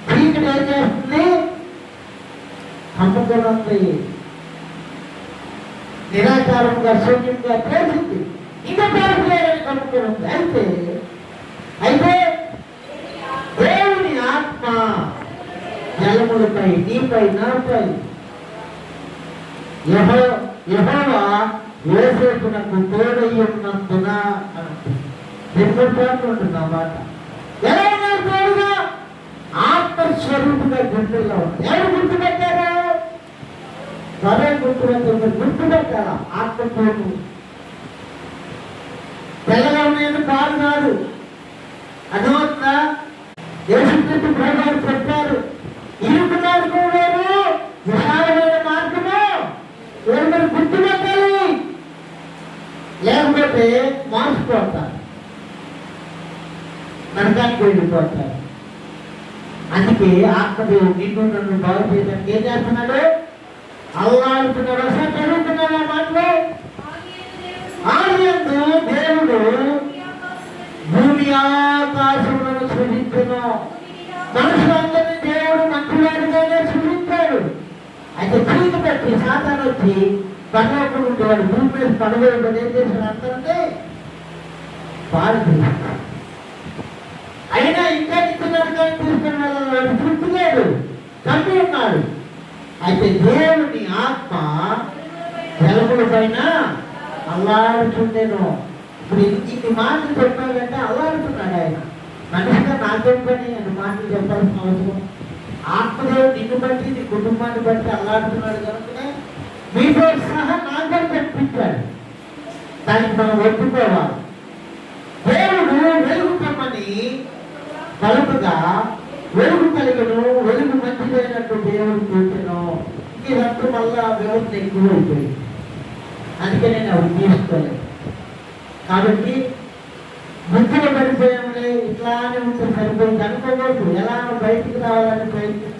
చీకటి ఏం చేస్తుంది? నమ్మకం నిరాకారంగా శూన్యంగా చేసింది. ఇంకా పేరులేని నమ్మకం అయితే దేవుని ఆత్మ జలములపై, నీపై, నాపై యెహోవా యోసేపునకు తోడయ్యున్నందున ఉంటుంది ఆ మాట. ఎలా ఉన్నారు తోడుగా? ఆత్మస్వరూపుగా గుర్తుల్లో ఉంది. ఎవరు గుర్తుపెట్టారు? సరే గుర్తుపెట్టారా? ఆత్మస్వరూపు తెల్లగా ఉన్నాయని కాదు కాదు. అర్థమవుతుందా? యేసుక్రీస్తు ప్రభువు చెప్పారు, ఇరుకు మార్గం వేరు, విశాలమైన మార్గము వేరు. మీరు గుర్తుపెట్టాలి, లేకపోతే మార్చిపోతారు, నరకానికి వెళ్ళిపోతారు. అందుకే ఆత్మదేవుడు నిన్ను నన్ను బాగు చేయడానికి ఏం చేస్తున్నాడు? అల్లాడుతున్నాడు. అసలు చదువుతున్నాడు ఆ మాటలు. ఆదియందు దేవుడు భూమి ఆకాశములను సృజించును. మనుషులందరినీ దేవుడు మంచివాడిగానే సృజించాడు. అయితే చీకు పెట్టి సాతాను వచ్చి పర్లోకం ఉండేవాడు భూమి మీద పడవేయడం ఏం చేశాడు? అందరినీ పాడు. అయినా ఇంకా ఇస్తున్నారు కానీ తీసుకుని వెళ్ళాడు, తృప్తి లేడు, కమ్మి ఉన్నాడు. అయితే దేవుని ఆత్మ జలముల పైన అల్లాడుతుండేను. ఇప్పుడు ఇన్ని మాటలు చెప్పాలంటే అల్లాడుతున్నాడు ఆయన. మనిషిగా నాకేం పని అని మాటలు చెప్పాల్సిన అవసరం. ఆత్మదేవుడు నిన్ను బట్టి, నీ కుటుంబాన్ని బట్టి అల్లాడుతున్నాడు కనుకనే మీతో సహా నాతో కనిపించాడు. దానికి మనం ఒప్పుకోవాలి. దేవుడు వెలుగు కమ్మని కలుపుగా వెలుగు కలిగను, వెలుగు మంచిదైనట్టు దేవుడు చూసాను. ఇదంతా మళ్ళా వ్యవస్థ ఎక్కువ అయిపోయింది. అందుకే నేను అవి తీసుకోలేదు. కాబట్టి బుద్ధిలో పడిపోయాములే, ఇట్లానే ఉంటే సరిపోయింది అనుకోవచ్చు. ఎలా బయటికి రావాలని ప్రయత్నం